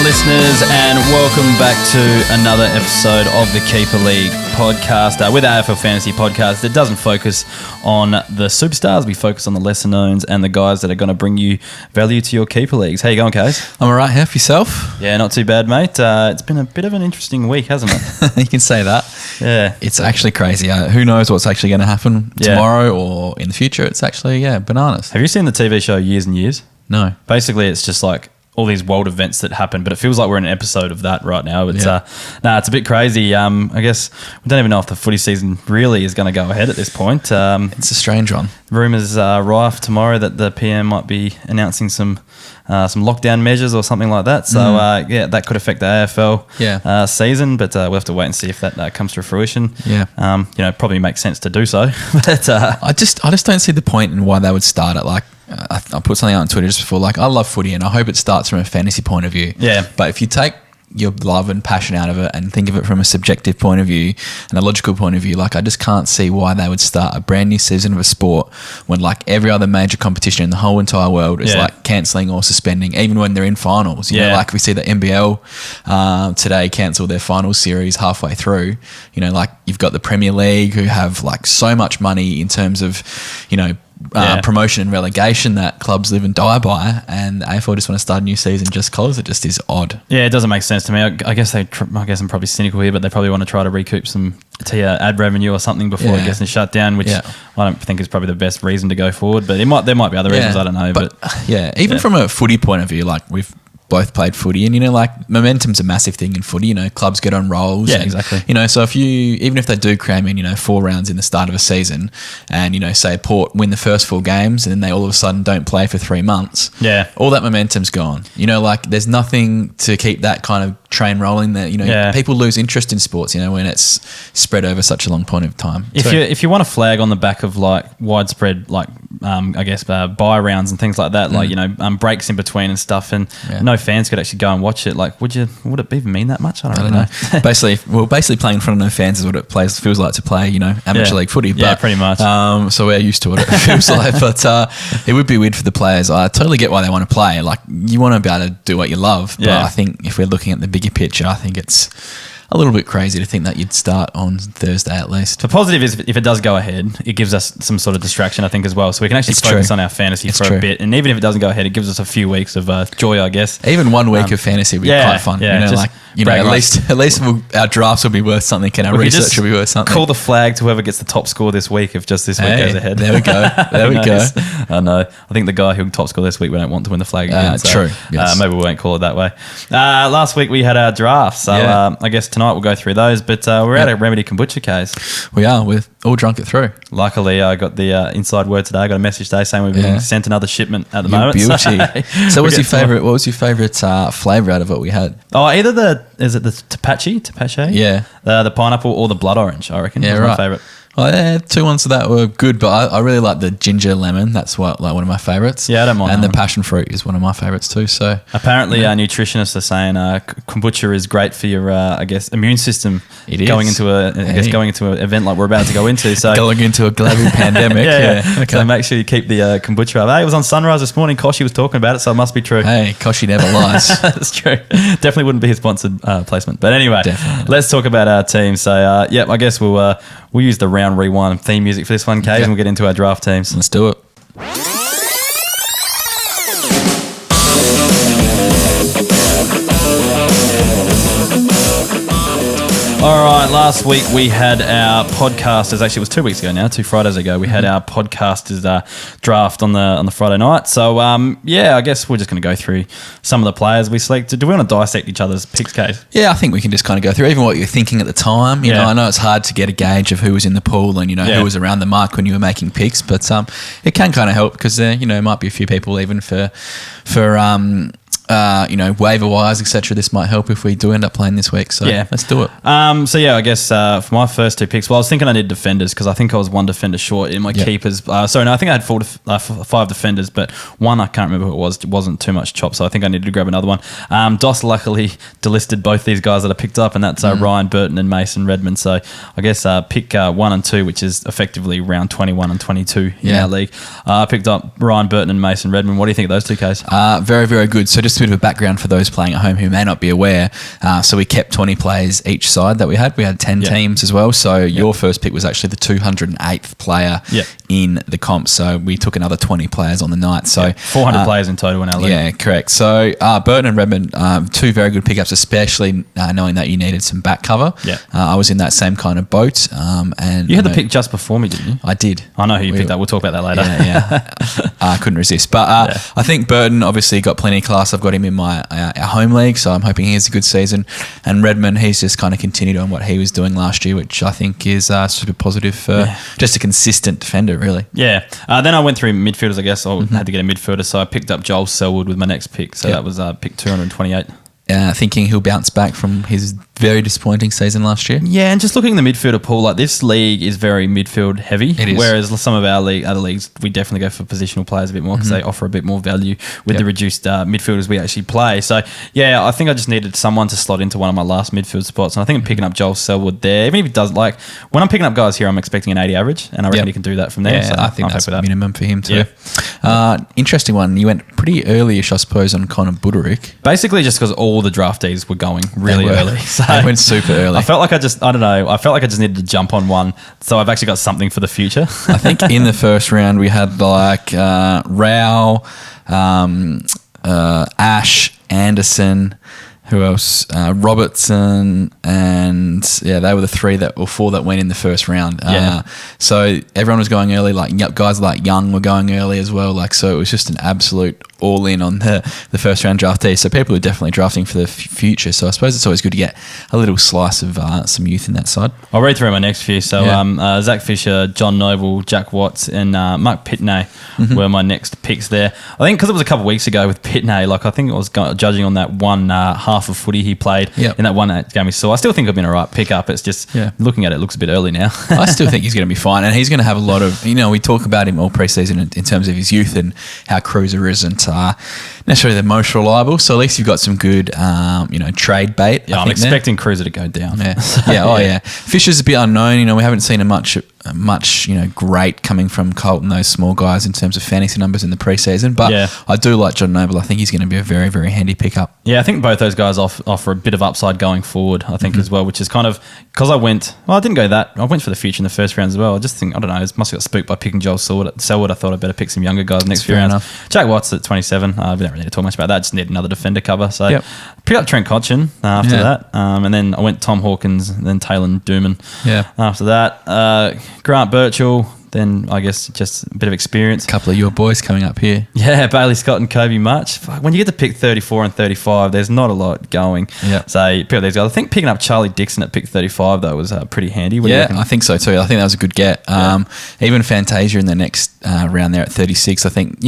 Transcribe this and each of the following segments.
listeners, and welcome back to another episode of the Keeper League podcast. With our AFL Fantasy podcast, it doesn't focus on the superstars. We focus on the lesser knowns and the guys that are going to bring you value to your Keeper Leagues. How you going, Case? I'm all right. Half yourself? Yeah, not too bad, mate. It's been a bit of an interesting week, hasn't it? You can say that. Yeah. It's actually crazy. Who knows what's actually going to happen tomorrow or in the future? It's actually, bananas. Have you seen the TV show Years and Years? No. Basically, it's just like all these world events that happen, but it feels like we're in an episode of that right now. It's it's a bit crazy. I guess we don't even know if the footy season really is going to go ahead at this point. It's a strange one. Rumours are rife tomorrow that the PM might be announcing some lockdown measures or something like that. So that could affect the AFL season, but we'll have to wait and see if that comes to fruition. Yeah, probably makes sense to do so. But I just don't see the point in why they would start it. Like I put something out on Twitter just before. Like I love footy and I hope it starts from a fantasy point of view. Yeah, but if you take your love and passion out of it and think of it from a subjective point of view and a logical point of view, like I just can't see why they would start a brand new season of a sport when like every other major competition in the whole entire world is like cancelling or suspending, even when they're in finals. You know, like we see the NBL today cancel their finals series halfway through. You know, like you've got the Premier League who have like so much money in terms of, promotion and relegation that clubs live and die by, and the AFL just want to start a new season just cause. It just is odd. Yeah, it doesn't make sense to me. I guess I'm probably cynical here, but they probably want to try to recoup some ad revenue or something before it gets shut down, which I don't think is probably the best reason to go forward. But there might be other reasons. I don't know. But even from a footy point of view, like we've both played footy, and like momentum's a massive thing in footy. Clubs get on rolls. Yeah, exactly. So even if they do cram in 4 rounds in the start of a season, and say Port win the first 4 games, and then they all of a sudden don't play for 3 months. Yeah, all that momentum's gone. Like there's nothing to keep that kind of train rolling. That people lose interest in sports. When it's spread over such a long point of time. If you want to flag on the back of like widespread buy rounds and things like that, like breaks in between and stuff, and no fans could actually go and watch it. Like, would it even mean that much? I don't know. basically playing in front of no fans is what it feels like to play, amateur league footy. But, pretty much. So we're used to what it feels like. But it would be weird for the players. I totally get why they want to play. Like, you want to be able to do what you love. But I think if we're looking at the bigger picture, I think it's a little bit crazy to think that you'd start on Thursday at least. The positive is if it does go ahead, it gives us some sort of distraction, I think, as well. So we can actually focus on our fantasy for a bit. And even if it doesn't go ahead, it gives us a few weeks of joy, I guess. Even 1 week of fantasy would be quite fun. Yeah, at least our drafts will be worth something and our research will be worth something. Call the flag to whoever gets the top score this week if just this week goes ahead. There we go. There we go. I know. I think the guy who'll top score this week, we don't want to win the flag again. True. Yes. Maybe we won't call it that way. Last week we had our drafts. So I guess tonight we'll go through those. But we're out of Remedy Kombucha case. We are. We've all drunk it through. Luckily, I got the inside word today. I got a message today saying we've been sent another shipment at the moment. Beauty. So what was your favourite flavour out of what we had? Oh, either the Tepache? Yeah. The pineapple or the blood orange, I reckon. Yeah, was my favourite. Well, 2 ones of that were good, but I really like the ginger lemon. That's one of my favourites. Yeah, I don't mind. And the passion fruit is one of my favourites too. So apparently, our nutritionists are saying kombucha is great for your, immune system. It is going into an event like we're about to go into. So going into a global pandemic. Okay. So make sure you keep the kombucha up. Hey, it was on Sunrise this morning. Koshi was talking about it, so it must be true. Hey, Koshi never lies. That's true. Definitely wouldn't be his sponsored placement. But anyway, let's talk about our team. So I guess we'll use the round rewind theme music for this one, Kay, and we'll get into our draft teams. Let's do it. All right, last week we had our podcasters. Actually, it was 2 weeks ago now, 2 Fridays ago. We had our podcasters draft on the Friday night. So I guess we're just going to go through some of the players we selected. Do we want to dissect each other's picks, Kate? Yeah, I think we can just kind of go through even what you're thinking at the time. You know, I know it's hard to get a gauge of who was in the pool and who was around the mark when you were making picks, but it can kind of help because there might be a few people even for waiver wires, etc. This might help if we do end up playing this week. So let's do it. I guess for my first 2 picks, I was thinking I needed defenders because I think I was 1 defender short in my keepers. I think I had 5 defenders, but 1 I can't remember who it was. It wasn't too much chop, so I think I needed to grab another one. Dos luckily delisted both these guys that I picked up, and that's Ryan Burton and Mason Redmond. So I guess pick 1 and 2, which is effectively round 21 and 22 in our league. I picked up Ryan Burton and Mason Redmond. What do you think of those 2 cases? Very, very good. So just Just a bit of a background for those playing at home who may not be aware. So we kept 20 players each side that we had. We had 10 teams as well. So your first pick was actually the 208th player in the comp. So we took another 20 players on the night. So 400 players in total in our league. Yeah, correct. So Burton and Redmond, two very good pickups, especially knowing that you needed some back cover. Yeah. I was in that same kind of boat. And you had the pick just before me, didn't you? I did. I know who you picked up. We'll talk about that later. Yeah. I couldn't resist. But I think Burton obviously got plenty of class. I've got him in my our home league, so I'm hoping he has a good season. And Redmond, he's just kind of continued on what he was doing last year, which I think is super positive for just a consistent defender, really. Yeah. Then I went through midfielders, I guess. I had to get a midfielder, so I picked up Joel Selwood with my next pick. So that was pick 228. Thinking he'll bounce back from his very disappointing season last year. Yeah, and just looking at the midfielder pool, like this league is very midfield heavy. It is. Whereas some of our other leagues, we definitely go for positional players a bit more because they offer a bit more value with the reduced midfielders we actually play. So, yeah, I think I just needed someone to slot into one of my last midfield spots. And I think I'm picking up Joel Selwood there. Even if he does, like, when I'm picking up guys here, I'm expecting an 80 average, and I reckon he can do that from there. Yeah, so I think that's a minimum for him too. Yeah. Interesting one. You went pretty early-ish, I suppose, on Connor Buderick. Basically just because all the draftees were going really early. So they went super early. I felt like I just needed to jump on one. So I've actually got something for the future. I think in the first round we had like Rao, Ash, Anderson, who else? Robertson, and they were the four that went in the first round. So everyone was going early. Like guys like Young were going early as well. Like so, it was just an absolute all in on the first round draftee. So people are definitely drafting for the future. So I suppose it's always good to get a little slice of some youth in that side. I'll read through my next few. So Zach Fisher, John Noble, Jack Watts, and Mark Pitney were my next picks there. I think because it was a couple of weeks ago with Pitney, like I think I was judging on that one half of footy he played in that one game we saw. I still think I've been a right pickup. It's just looking at it looks a bit early now. I still think he's going to be fine, and he's going to have a lot of, we talk about him all preseason in terms of his youth and how Cruiser isn't necessarily the most reliable. So at least you've got some good, trade bait. Yeah, I'm expecting Cruiser to go down. Yeah. Fisher's a bit unknown. We haven't seen much, great coming from Colton, those small guys in terms of fantasy numbers in the preseason. But I do like John Noble. I think he's going to be a very, very handy pickup. Yeah, I think both those guys offer a bit of upside going forward, I think, as well, which is kind of, because I didn't go that. I went for the future in the first round as well. I just think, I don't know, I must have got spooked by picking Joel Selwood. I thought I'd better pick some younger guys next few rounds. Enough. Jack Watts at 27. We don't really need to talk much about that. Just need another defender cover. So pick up Trent Cotchin after that. And then I went Tom Hawkins and then Taylor Dooman after that. Grant Birchall. Then I guess just a bit of experience. A couple of your boys coming up here. Yeah, Bailey Scott and Kobe Much. When you get to pick 34 and 35, there's not a lot going. Yeah. So you pick up these guys. I think picking up Charlie Dixon at pick 35 though was pretty handy. I think so too. I think that was a good get. Even Fantasia in the next round there at 36. I think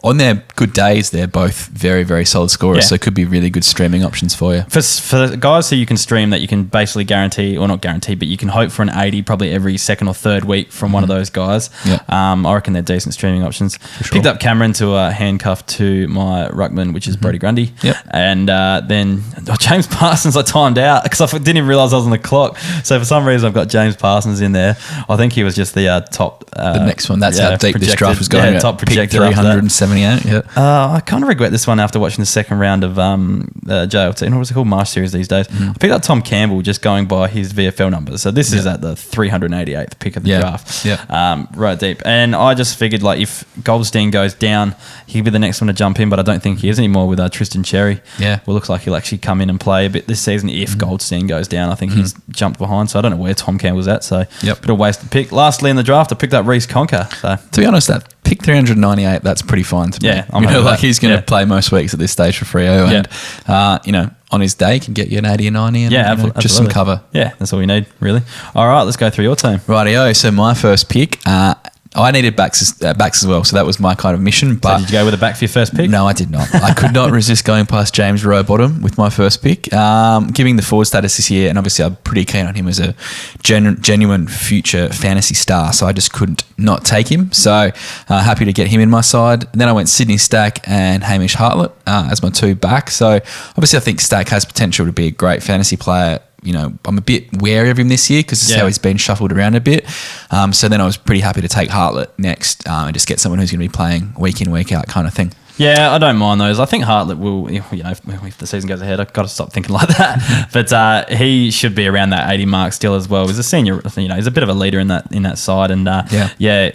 on their good days they're both very, very solid scorers. So it could be really good streaming options for you. For guys who you can stream that you can basically guarantee, or not guarantee, but you can hope for an 80 probably every second or third week from one of those guys. I reckon they're decent streaming options. Sure. Picked up Cameron to handcuff to my ruckman, which is Brody Grundy. And then James Parsons I timed out because I didn't even realise I was on the clock. So for some reason I've got James Parsons in there. I think he was just the top. The next one. That's how deep this draft was going. Top projected. 378. I kind of regret this one after watching the second round of JLT. What was it called? Marsh Series these days. I picked up Tom Campbell just going by his VFL numbers. So this is at the 388th pick of the draft. Right deep. And I just figured if Goldstein goes down, he'd be the next one to jump in, but I don't think he is anymore with Tristan Cherry. Well, looks like he'll actually come in and play a bit this season if Goldstein goes down. I think he's jumped behind, so I don't know where Tom Campbell's at. So bit of wasted pick. Lastly in the draft, I picked up Reece Conker. So to be honest, that pick 398, that's pretty fine to me. He's going to play most weeks at this stage for Freo, and on his day can get you an 80 or 90 and just some cover. Yeah, that's all we need, really. All right, let's go through your team. Rightio. So my first pick, I needed backs as well, so that was my kind of mission. But so did you go with a back for your first pick? No, I did not. I could not resist going past James Rowbottom with my first pick. Giving the forward status this year, and obviously I'm pretty keen on him as a genuine future fantasy star, so I just couldn't not take him. So happy to get him in my side. And then I went Sydney Stack and Hamish Hartlett as my two back. So obviously I think Stack has potential to be a great fantasy player. I'm a bit wary of him this year because it's how he's been shuffled around a bit. So then I was pretty happy to take Hartlett next and just get someone who's going to be playing week in, week out kind of thing. Yeah, I don't mind those. I think Hartlett will, if the season goes ahead, I've got to stop thinking like that. But he should be around that 80 mark still as well. He's a senior, he's a bit of a leader in that side, and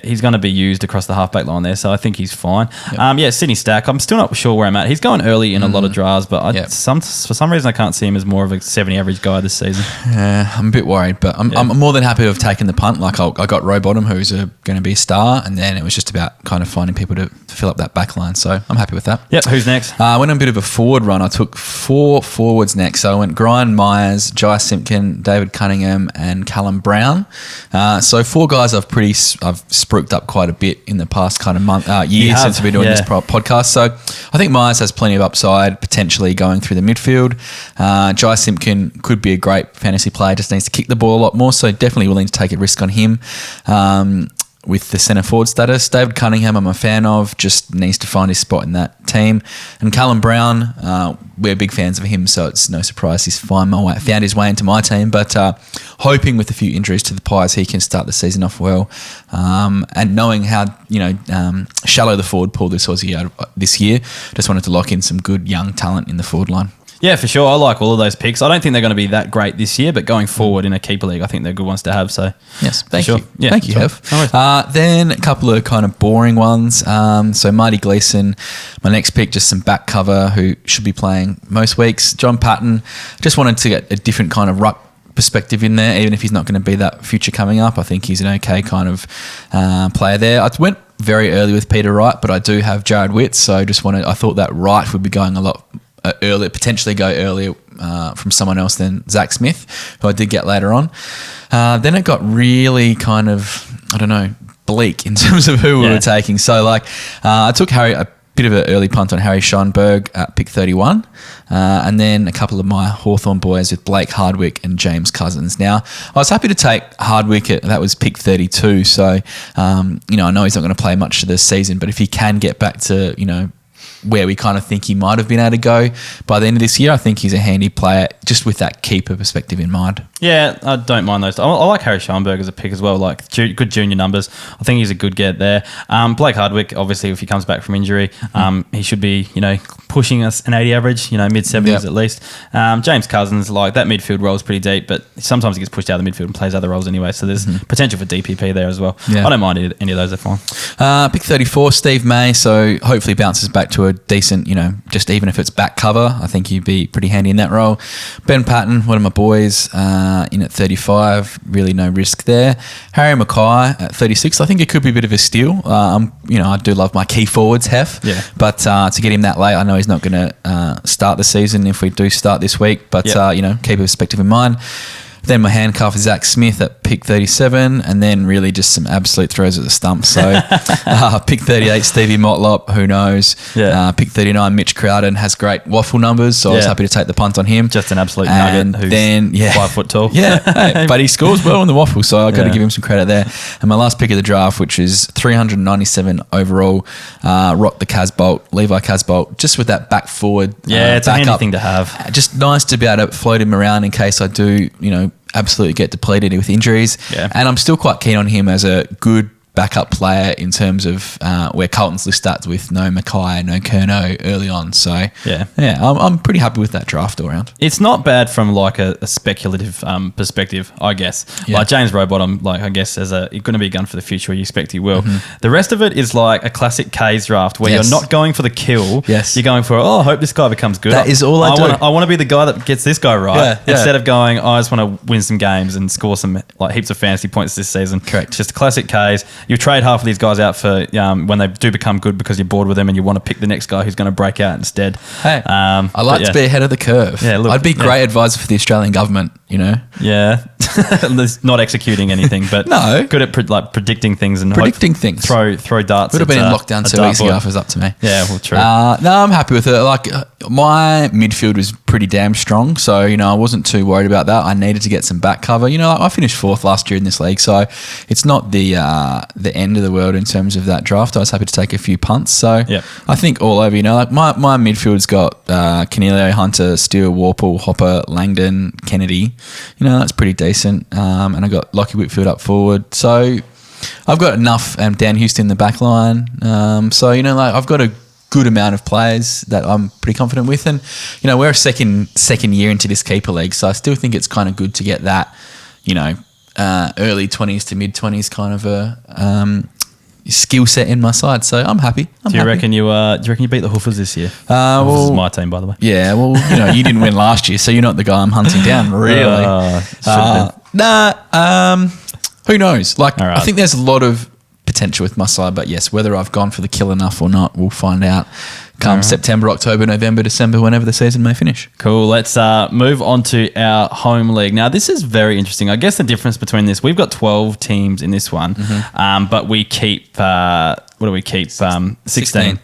he's going to be used across the halfback line there, so I think he's fine. Yep. Sydney Stack, I'm still not sure where I'm at. He's going early in a lot of drafts, but for some reason I can't see him as more of a 70 average guy this season. Yeah, I'm a bit worried, but I'm more than happy to have taken the punt. Like I got Rowbottom, who's going to be a star, and then it was just about kind of finding people to fill up that back line. So I'm happy with that. Yep. Who's next? I went on a bit of a forward run. I took 4 forwards next. So I went Brian Myers, Jai Simpkin, David Cunningham, and Callum Brown. So 4 guys I've spruiked up quite a bit in the past kind of year since we've been doing this podcast. So I think Myers has plenty of upside, potentially going through the midfield. Jai Simpkin could be a great fantasy player, just needs to kick the ball a lot more. So definitely willing to take a risk on him. With the centre forward status. David Cunningham I'm a fan of, just needs to find his spot in that team. And Callum Brown, we're big fans of him, so it's no surprise he's found his way into my team, but hoping with a few injuries to the Pies he can start the season off well. And knowing how shallow the forward pool this was this year, just wanted to lock in some good young talent in the forward line. Yeah, for sure. I like all of those picks. I don't think they're going to be that great this year, but going forward in a keeper league, I think they're good ones to have. So yes, thank you. Yeah, thank you, Hev. Then a couple of kind of boring ones. So Marty Gleeson, my next pick, just some back cover who should be playing most weeks. John Patton, just wanted to get a different kind of ruck perspective in there, even if he's not going to be that future coming up. I think he's an okay kind of player there. I went very early with Peter Wright, but I do have Jared Witt, so I thought that Wright would be going a lot earlier, potentially go earlier from someone else than Zach Smith, who I did get later on. Then it got really kind of, bleak in terms of who we were taking. So I took a bit of an early punt on Harry Schonberg at pick 31, and then a couple of my Hawthorn boys with Blake Hardwick and James Cousins. Now, I was happy to take Hardwick that was pick 32, so I know he's not going to play much of this season, but if he can get back to, where we kind of think he might have been able to go by the end of this year, I think he's a handy player just with that keeper perspective in mind. Yeah, I don't mind those. I like Harry Schonberg as a pick as well, like good junior numbers. I think he's a good get there. Blake Hardwick, obviously, if he comes back from injury, he should be, pushing us an 80 average, mid-70s at least. James Cousins, that midfield role is pretty deep, but sometimes he gets pushed out of the midfield and plays other roles anyway, so there's potential for DPP there as well. Yeah. I don't mind any of those, they're fine. Pick 34, Steve May, so hopefully bounces back to a decent, just even if it's back cover, I think he'd be pretty handy in that role. Ben Patton, one of my boys, in at 35, really no risk there. Harry Mackay at 36, I think it could be a bit of a steal. I do love my key forwards, but to get him that late, I know he's not going to start the season if we do start this week, but keep a perspective in mind. Then my handcuff is Zach Smith at pick 37, and then really just some absolute throws at the stump. So pick 38, Stevie Motlop, who knows? Yeah. Pick 39, Mitch Crowden has great waffle numbers, so I was happy to take the punt on him. Just an absolute nugget who's 5 foot tall. Yeah, but he scores well on the waffle, so I've got to give him some credit there. And my last pick of the draft, which is 397 overall, Rock the Casbolt, Levi Casbolt, just with that back forward. It's a handy thing to have. Just nice to be able to float him around in case I do, absolutely get depleted with injuries. Yeah. And I'm still quite keen on him as a good backup player in terms of where Carlton's list starts with no Mackay, no Curnow early on. So, I'm pretty happy with that draft all around. It's not bad from a speculative perspective, I guess. Yeah. Like James Rowbottom, I guess, as going to be a gun for the future, you expect he will. Mm-hmm. The rest of it is like a classic K's draft where you're not going for the kill. Yes. You're going for, I hope this guy becomes good. That is all I do. I want to be the guy that gets this guy right instead of going, I just want to win some games and score some heaps of fantasy points this season. Correct. It's just a classic K's. You trade half of these guys out for when they do become good because you're bored with them and you want to pick the next guy who's going to break out instead. Hey, I like to be ahead of the curve. Yeah, look, I'd be a great advisor for the Australian government, Yeah. Not executing anything, but good at predicting things and things. Throw darts. Would have been in lockdown so easy if it was up to me. Yeah, well, true. No, I'm happy with it. My midfield was pretty damn strong, so I wasn't too worried about that. I needed to get some back cover. I finished 4th last year in this league, so it's not the end of the world in terms of that draft. I was happy to take a few punts, so I think all over. My midfield's got Cornelio, Hunter, Steele, Warple, Hopper, Langdon, Kennedy. That's pretty decent. And I got Lockie Whitfield up forward, so I've got enough. Dan Houston in the back line. So I've got a good amount of players that I'm pretty confident with. And, you know, we're a second year into this keeper league, so I still think it's kind of good to get that, you know, early 20s to mid 20s kind of a skill set in my side. So I'm happy. Do you reckon you beat the Hoofers this year? Hoofers is my team, by the way. Yeah, well, you know, you didn't win last year, so you're not the guy I'm hunting down, really. Who knows? Like, right. I think there's a lot of potential with my side, but yes, whether I've gone for the kill enough or not, we'll find out come September, October, November, December, whenever the season may finish. Cool. Let's move on to our home league. Now, this is very interesting. I guess the difference between this, we've got 12 teams in this one, but we keep, what do we keep? 16.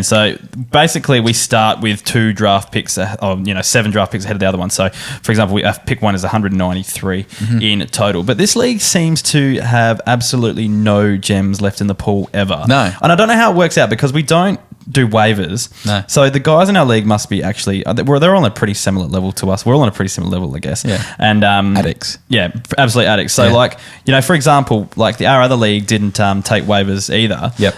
So basically we start with 2 draft picks, or, you know, 7 draft picks ahead of the other one. So, for example, pick 1 is 193 in total. But this league seems to have absolutely no gems left in the pool ever. No. And I don't know how it works out because we don't do waivers. No. So the guys in our league must be actually, they're on a pretty similar level to us. We're all on a pretty similar level, I guess. Yeah. And addicts. Yeah, absolute addicts. So like, you know, for example, like our other league didn't take waivers either. Yep.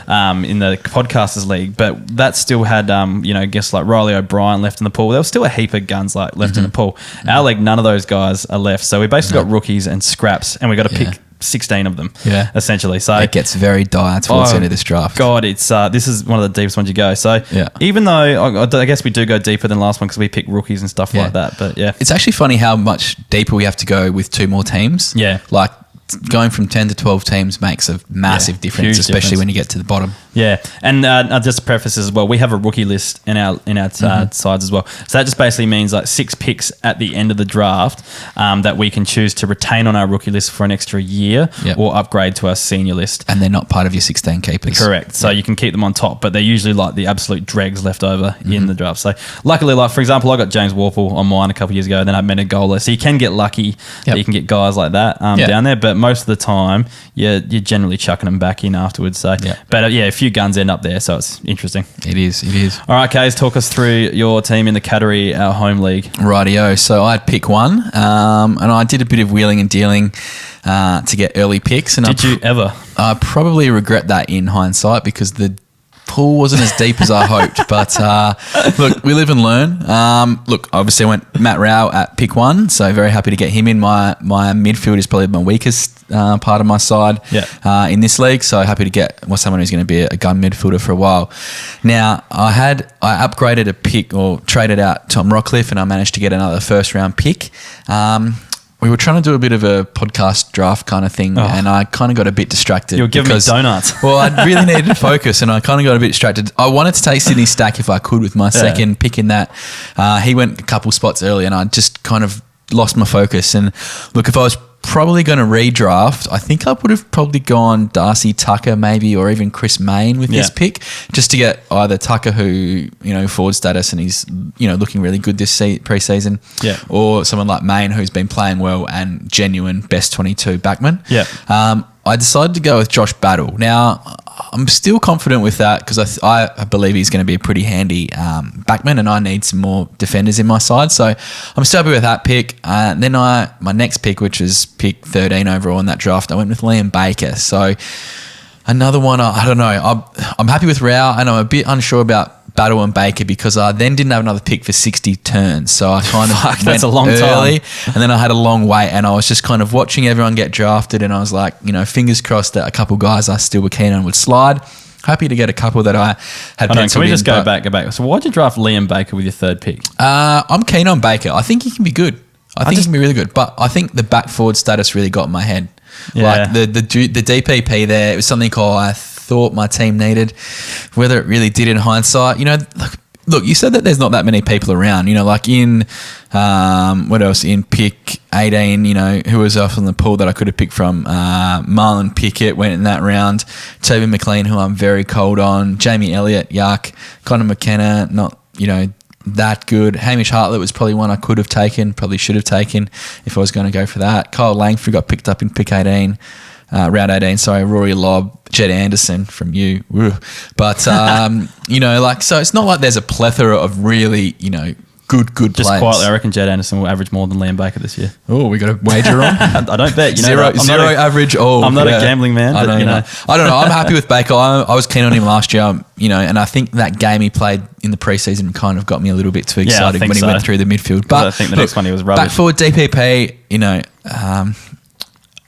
In the podcasters league, but that still had you know, I guess like Riley O'Brien left in the pool. There was still a heap of guns like left in the pool. Our league, none of those guys are left. So we basically got rookies and scraps, and we got to pick 16 of them, essentially. So it gets very dire towards the end of this draft. God, it's this is one of the deepest ones you go. So even though I guess we do go deeper than last one because we pick rookies and stuff like that, but it's actually funny how much deeper we have to go with 2 more teams. Yeah, like going from 10 to 12 teams makes a massive difference, especially when you get to the bottom. Yeah, and just to preface as well, we have a rookie list in our sides as well. So that just basically means like 6 picks at the end of the draft that we can choose to retain on our rookie list for an extra year or upgrade to our senior list. And they're not part of your 16 keepers. Correct. So you can keep them on top, but they're usually like the absolute dregs left over in the draft. So luckily, like for example, I got James Warple on mine a couple of years ago, and then I met a goaler. So you can get lucky that you can get guys like that down there, but most of the time, you're generally chucking them back in afterwards. So, but a few guns end up there, so it's interesting. It is. All right, Kays, talk us through your team in the Cattery, our home league. Rightio. So I'd pick 1, and I did a bit of wheeling and dealing to get early picks. And did you ever? I probably regret that in hindsight because the pool wasn't as deep as I hoped, but look, we live and learn. Look, obviously I went Matt Rao at pick 1, so very happy to get him in. My midfield is probably my weakest part of my side in this league, so happy to get someone who's going to be a gun midfielder for a while. Now, I upgraded a pick or traded out Tom Rockcliffe, and I managed to get another first round pick. We were trying to do a bit of a podcast draft kind of thing, and I kind of got a bit distracted. You were giving me donuts. Well, I really needed to focus, and I kind of got a bit distracted. I wanted to take Sydney Stack if I could with my second pick in that. He went a couple spots early, and I just kind of lost my focus. And look, if I was probably going to redraft, I think I would have probably gone Darcy Tucker maybe, or even Chris Mayne with this pick, just to get either Tucker, who, you know, forward status and he's, you know, looking really good this pre-season, or someone like Mayne who's been playing well and genuine best 22 backman. I decided to go with Josh Battle. Now, I'm still confident with that because I believe he's going to be a pretty handy backman, and I need some more defenders in my side. So I'm still happy with that pick. Then my next pick, which was pick 13 overall in that draft, I went with Liam Baker. So another one, I don't know. I'm happy with Rao, and I'm a bit unsure about Battle and Baker because I then didn't have another pick for 60 turns. So I kind of went that's a long early, time. And then I had a long wait, and I was just kind of watching everyone get drafted, and I was like, you know, fingers crossed that a couple guys I still were keen on would slide. Happy to get a couple that I had penciled in. Can we just go back? So why'd you draft Liam Baker with your third pick? I'm keen on Baker. I think he can be good. I think he can be really good. But I think the back forward status really got in my head. Like the DPP there, it was something I thought my team needed. Whether it really did in hindsight, you know, look, you said that there's not that many people around, you know, like in, what else, in pick 18, you know, who was off in the pool that I could have picked from? Marlon Pickett went in that round. Toby McLean, who I'm very cold on. Jamie Elliott, yuck. Connor McKenna, not, you know, that good. Hamish Hartlett was probably one I could have taken, probably should have taken if I was going to go for that. Kyle Langford got picked up in pick 18. Round 18, sorry, Rory Lobb, Jed Anderson from you. Woo. But, you know, like, so it's not like there's a plethora of really, you know, good Just players. quietly, I reckon Jed Anderson will average more than Liam Baker this year. Oh, we got a wager on. I don't bet. You know Zero that. I'm not a- average. Oh, I'm not a gambling man, I but, know, you know. I don't know. I'm happy with Baker. I was keen on him last year, and I think that game he played in the preseason kind of got me a little bit too excited think when he so. went through the midfield. But I think the next one he was rubbish. Back forward DPP,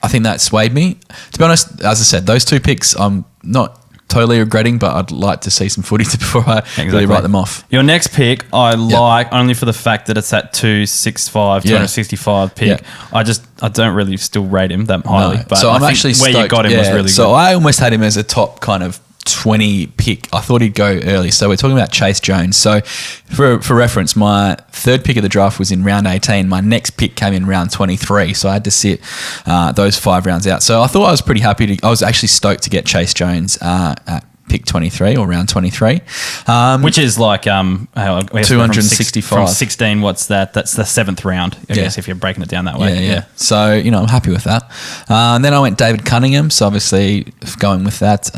I think that swayed me. To be honest, as I said, those two picks I'm not totally regretting, but I'd like to see some footy before I really write them off. Your next pick, I like only for the fact that it's at 265, 265 pick. I don't really still rate him that highly. No. But So I'm think actually where stoked. you got him was really so good. I almost had him as a top kind of 20 pick. I thought he'd go early. So we're talking about Chase Jones. So for reference, my third pick of the draft was in round 18. My next pick came in round 23. So I had to sit those 5 rounds out. So I thought I was pretty happy I was actually stoked to get Chase Jones at pick 23 or round 23. Which is like 265. From 16, what's that? That's the 7th round, I guess, if you're breaking it down that way. Yeah. So, I'm happy with that. And then I went David Cunningham. So obviously going with that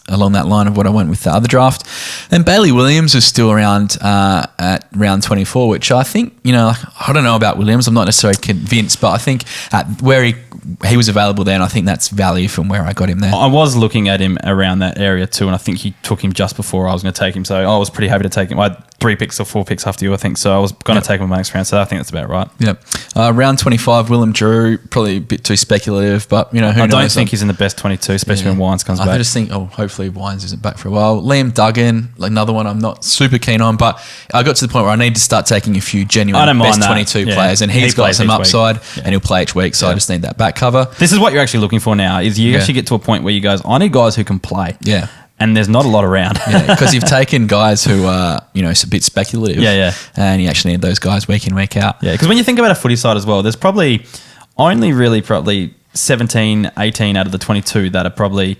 along that line of what I went with the other draft. And Bailey Williams is still around at round 24, which I think, I don't know about Williams. I'm not necessarily convinced, but I think at where he was available there, and I think that's value from where I got him there. I was looking at him around that area too, and I think he took him just before I was going to take him. So I was pretty happy to take him. I had 3 picks or 4 picks after you, I think. So I was going to take him in my next round. So I think that's about right. Yep. Round 25, Willem Drew, probably a bit too speculative, but who knows? I don't think he's in the best 22, especially when Wines comes back. I just think, hopefully Wines isn't back for a while. Liam Duggan, another one I'm not super keen on, but I got to the point where I need to start taking a few genuine best 22 players, and he's got some upside, and he'll play each week, so I just need that back cover. This is what you're actually looking for now, is you actually get to a point where you guys, I need guys who can play. Yeah. And there's not a lot around. Because you've taken guys who are, a bit speculative. Yeah. And you actually need those guys week in, week out. Yeah, because when you think about a footy side as well, there's probably probably 17, 18 out of the 22 that are probably,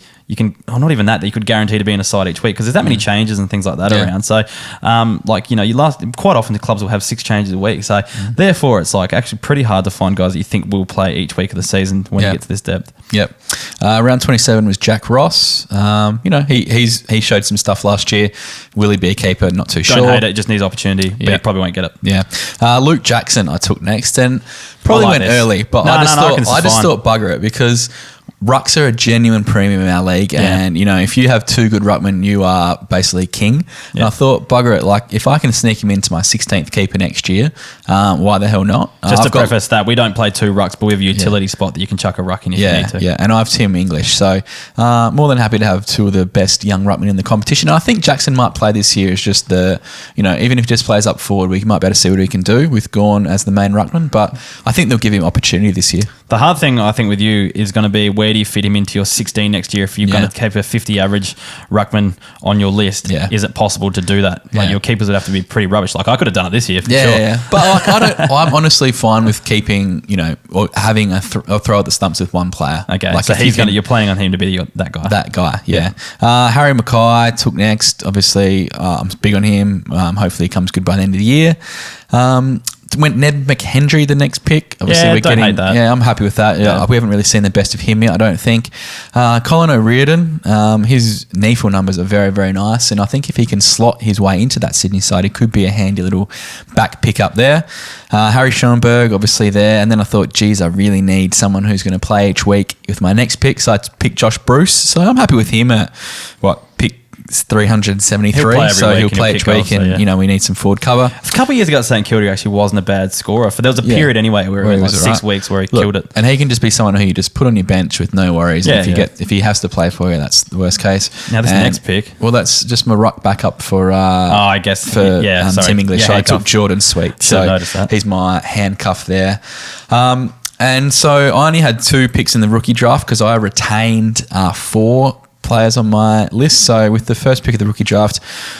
not even that you could guarantee to be in a side each week, because there's that many changes and things like that around. So, quite often the clubs will have 6 changes a week. So, therefore, it's actually pretty hard to find guys that you think will play each week of the season when you get to this depth. Yep. Round 27 was Jack Ross. He showed some stuff last year. Will he be a keeper? Not too sure. Don't hate it. Just needs opportunity, but he probably won't get it. Yeah. Luke Jackson I took next, and probably went early, but I just thought bugger it, because rucks are a genuine premium in our league, and if you have 2 good ruckmen, you are basically king. And I thought, bugger it, if I can sneak him into my 16th keeper next year, why the hell not? Just to preface that, we don't play 2 rucks, but we have a utility spot that you can chuck a ruck in if you need to. Yeah, and I have Tim English, so more than happy to have 2 of the best young ruckmen in the competition. And I think Jackson might play this year. It's just even if he just plays up forward, we might be able to see what he can do with Gawn as the main ruckman, but I think they'll give him opportunity this year. The hard thing, I think, with you is going to be, where do you fit him into your 16 next year if you're going to keep a 50 average ruckman on your list? Is it possible to do that? Your keepers would have to be pretty rubbish. I could have done it this year for sure. Yeah. But I'm honestly fine with keeping, or having a throw at the stumps with one player. Okay, so you're planning on him to be that guy. That guy, yeah. Harry Mackay took next. Obviously, I'm big on him. Hopefully he comes good by the end of the year. Went Ned McHenry the next pick. Obviously, don't hate that. Yeah, I'm happy with that. Yeah. We haven't really seen the best of him yet, I don't think. Colin O'Riordan, his NEFL numbers are very, very nice, and I think if he can slot his way into that Sydney side, he could be a handy little back pick up there. Harry Schoenberg, obviously there, and then I thought, geez, I really need someone who's going to play each week with my next pick, so I picked Josh Bruce. So I'm happy with him at pick 373, so he'll play each week, and we need some forward cover. A couple of years ago, St Kilda actually wasn't a bad scorer. There was a period anyway where it was 6 weeks where he killed it. And he can just be someone who you just put on your bench with no worries. And if he has to play for you, that's the worst case. Now this next pick, well, that's just my ruck backup for I guess for Tim English. So I took Jordan Sweet, so he's my handcuff there. And so I only had 2 picks in the rookie draft because I retained 4 players on my list. So with the first pick of the rookie draft,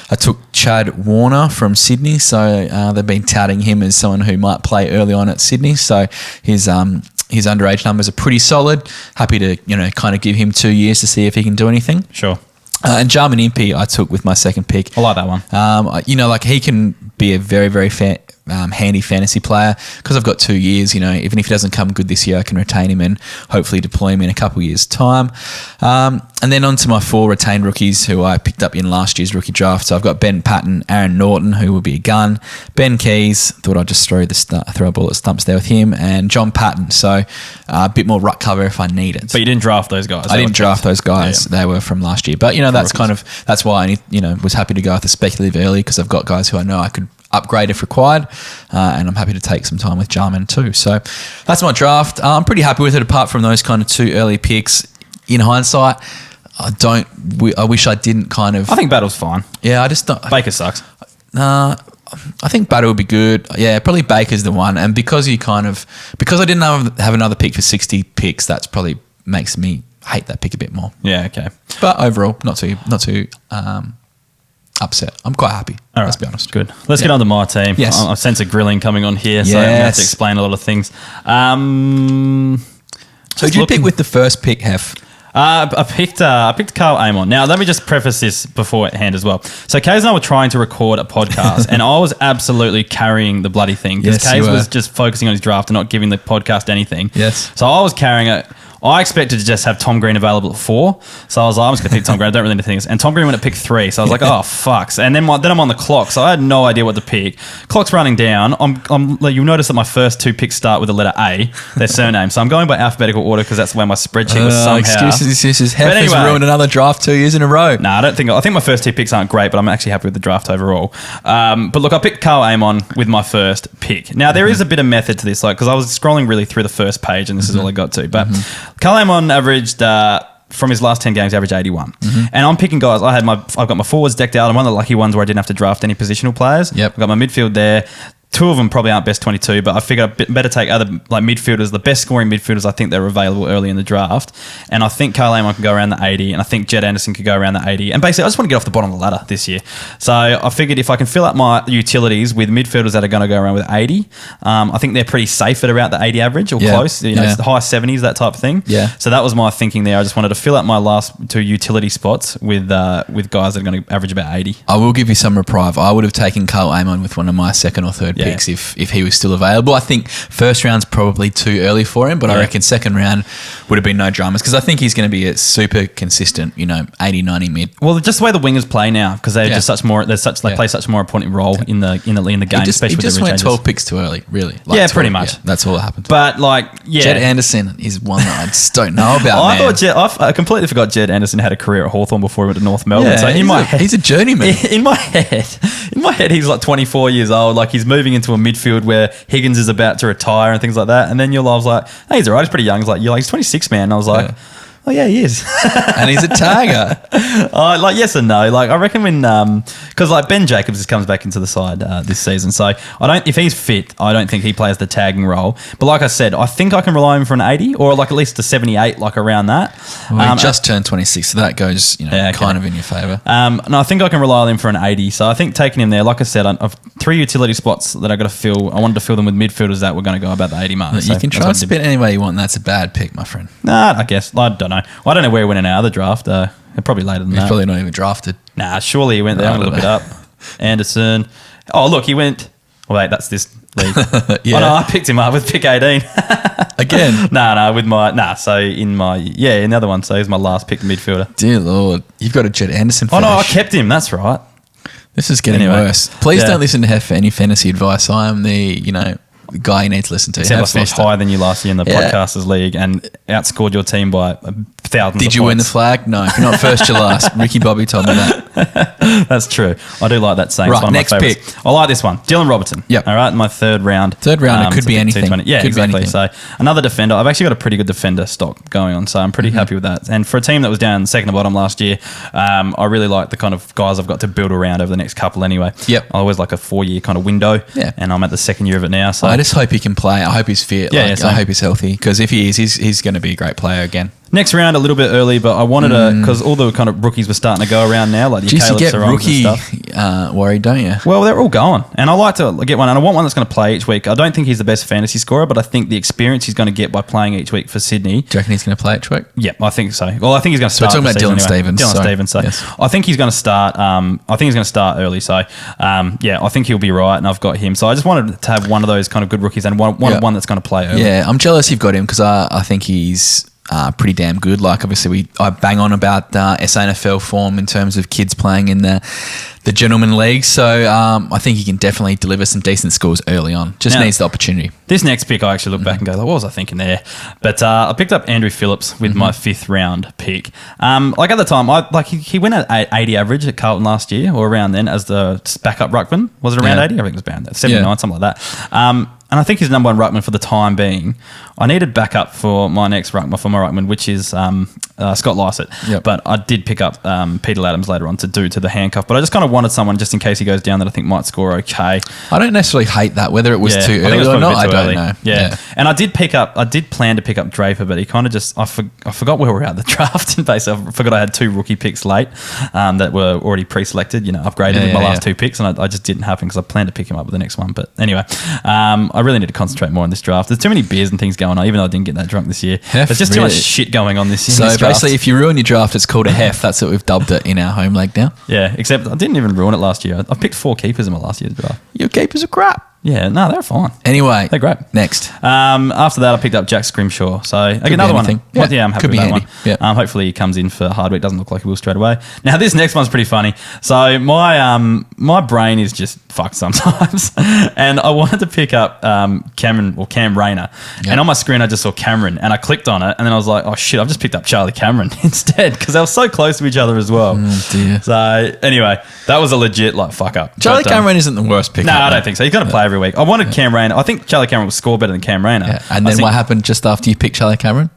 I took Chad Warner from Sydney. So they've been touting him as someone who might play early on at Sydney. So his underage numbers are pretty solid. Happy to kind of give him 2 years to see if he can do anything. Sure. And Jarman Impey I took with my second pick. I like that one. He can be a very, very handy fantasy player because I've got 2 years. You know, even if he doesn't come good this year, I can retain him and hopefully deploy him in a couple of years' time. And then on to my 4 retained rookies who I picked up in last year's rookie draft. So I've got Ben Patton, Aaron Norton, who will be a gun, Ben Keys, thought I'd just throw a ball at stumps there with him, and John Patton. So a bit more ruck cover if I need it. But you didn't draft those guys. I didn't draft those guys. Yeah. They were from last year. But, you know, that's why I, was happy to go with the speculative early because I've got guys who I know I could upgrade if required, and I'm happy to take some time with Jarman too. So that's my draft. I'm pretty happy with it apart from those kind of 2 early picks. In hindsight, I wish I didn't kind of... I think Battle's fine. Yeah, I just don't... Baker sucks. I think Battle would be good. Yeah, probably Baker's the one. And because I didn't have another pick for 60 picks, that's probably makes me hate that pick a bit more. Yeah, okay. But overall, not too upset. I'm quite happy. All right. Let's be honest. Good. Let's get on to my team. Yes. I sense a grilling coming on here, so I'm going to have to explain a lot of things. So did you pick with the first pick, Hef? I picked Carl Amon. Now, let me just preface this beforehand as well. So, Kays and I were trying to record a podcast, and I was absolutely carrying the bloody thing because Kays was just focusing on his draft and not giving the podcast anything. Yes. So I was carrying it. I expected to just have Tom Green available at 4. So I was like, I'm just going to pick Tom Green. I don't really need to think. And Tom Green went at pick 3. So I was like, oh, fucks. And then I'm on the clock. So I had no idea what to pick. Clock's running down. You'll notice that my first 2 picks start with the letter A, their surname. So I'm going by alphabetical order because that's the way my spreadsheet was somehow. Excuses. Hef has ruined another draft 2 years in a row. No, I think my first 2 picks aren't great, but I'm actually happy with the draft overall. But look, I picked Carl Amon with my first pick. Now, there is a bit of method to this, because I was scrolling really through the first page and this is all I got to. But Carl Amon averaged from his last 10 games, averaged 81. And I'm picking guys. I've got my forwards decked out. I'm one of the lucky ones where I didn't have to draft any positional players. Yep. I've got my midfield there. 2 of them probably aren't best 22, but I figured I'd better take other midfielders, the best scoring midfielders I think they're available early in the draft. And I think Carl Amon can go around the 80, and I think Jed Anderson could go around the 80. And basically, I just want to get off the bottom of the ladder this year. So I figured if I can fill up my utilities with midfielders that are going to go around with 80, I think they're pretty safe at about the 80 average or close. It's the high 70s, that type of thing. Yeah. So that was my thinking there. I just wanted to fill up my last 2 utility spots with guys that are going to average about 80. I will give you some reprieve. I would have taken Carl Amon with one of my second or third picks if he was still available. I think first round's probably too early for him, but I reckon second round would have been no dramas because I think he's going to be a super consistent, 80, 90 mid. Well, just the way the wingers play now because they're just such more. They play such a more important role in the game, especially with the just went 12 picks too early, really. Pretty much. Yeah, that's all that happened. But Jed Anderson is one that I just don't know about. I completely forgot Jed Anderson had a career at Hawthorn before he went to North Melbourne. Yeah, so he's a journeyman. In my head, he's like 24 years old. Like he's moving into a midfield where Higgins is about to retire and things like that. And then your love's like, hey, he's all right. He's pretty young. He's 26, man. And I was like, oh yeah, he is. And he's a tagger. Yes and no. I reckon when because Ben Jacobs just comes back into the side this season, so if he's fit, I don't think he plays the tagging role. But like I said, I think I can rely on him for an 80 or at least a 78, around that. Well, he just turned 26, so that goes kind of in your favour. No, I think I can rely on him for an 80. So I think taking him there, like I said, I've 3 utility spots that I got to fill. I wanted to fill them with midfielders that were going to go about the 80 mark. You can try and spin any way you want. And that's a bad pick, my friend. Nah, I guess I don't know. I don't know where he went in our other draft. Probably later than that. He's probably not even drafted. Nah, surely he went there. I'm going to look it up. Anderson. Oh, look, he went... Oh, wait, that's this league. Yeah. Oh, no, I picked him up with pick 18. Again? No, with my... Nah, so in the other one. So he's my last pick midfielder. Dear Lord. You've got a Jed Anderson finish. Oh, no, I kept him. That's right. This is getting worse. Please don't listen to Hef for any fantasy advice. I am the guy you need to listen to. Except I finished higher than you last year in the Podcasters League and outscored your team by thousands Did of you points. win the flag? No. If you're not first, you're last. Ricky Bobby told me that. That's true. I do like that saying. Right, next pick. I like this one. Dylan Robertson. Yep. All right, my third round. It could be anything. Yeah, could exactly. So another defender. I've actually got a pretty good defender stock going on, so I'm pretty happy with that. And for a team that was down second to bottom last year, I really like the kind of guys I've got to build around over the next couple anyway. Yep. I always like a 4-year kind of window. Yeah. And I'm at the second year of it now. So I just hope he can play. I hope he's fit. I hope he's healthy because if he is, he's going to be a great player again. Next round a little bit early, but I wanted to because all the kind of rookies were starting to go around now, like your Jeez, you Caleb get Sarong rookie and stuff. worried, don't you? Well, they're all going, and I like to get one, and I want one that's going to play each week. I don't think he's the best fantasy scorer, but I think the experience he's going to get by playing each week for Sydney. Do you reckon he's going to play each week? Yeah, I think so. Well, I think he's going to start. We're talking about Dylan Stephens. Dylan Stephens. So yes. I think he's going to start. I think he's going to start early. So yeah, I think he'll be right, and I've got him. So I just wanted to have one of those kind of good rookies and one that's going to play early. Yeah, I'm jealous you've got him because I think he's pretty damn good. Like obviously I bang on about SANFL form in terms of kids playing in the gentleman league. So I think he can definitely deliver some decent scores early on. Just needs the opportunity. This next pick, I actually look back and go, like, what was I thinking there? But I picked up Andrew Phillips with my 5th round pick. Like at the time, he went at 80 average at Carlton last year or around then as the backup ruckman. Was it around 80? I think it was around 79, something like that. And I think he's number 1 ruckman for the time being. I needed backup for my next ruckman, which is Scott Lycett. Yep. But I did pick up Peter Adams later on to the handcuff. But I just kind of wanted someone just in case he goes down that I think might score okay. I don't necessarily hate that, whether it was too early or not. I don't know. Yeah. And I did plan to pick up Draper, but he kind of just I forgot where we were at the draft. In base, I forgot I had 2 rookie picks late that were already pre-selected. Upgraded with my last 2 picks, and I just didn't happen because I planned to pick him up with the next one. But anyway, I really need to concentrate more on this draft. There's too many beers and things going on, even though I didn't get that drunk this year. There's just too much shit going on this year. So basically, if you ruin your draft, it's called a hef. That's what we've dubbed it in our home league now. Yeah, except I didn't even ruin it last year. I picked 4 keepers in my last year's draft. Your keepers are crap. Yeah, no, they're fine. Anyway, they're great. Next. After that, I picked up Jack Scrimshaw. So another one. Yeah, I'm happy with that one. Yeah. Hopefully he comes in for Hardwick. Doesn't look like he will straight away. Now this next one's pretty funny. So my brain is just fucked sometimes, and I wanted to pick up Cam Rayner, and on my screen I just saw Cameron, and I clicked on it, and then I was like, oh shit, I've just picked up Charlie Cameron instead because they were so close to each other as well. Oh dear. So anyway, that was a legit fuck up. Charlie Cameron isn't the worst pick. No, I don't think so. He's going to play every week. I wanted Cam Rayner. I think Charlie Cameron will score better than Cam Rayner. Yeah. And then what happened just after you picked Charlie Cameron?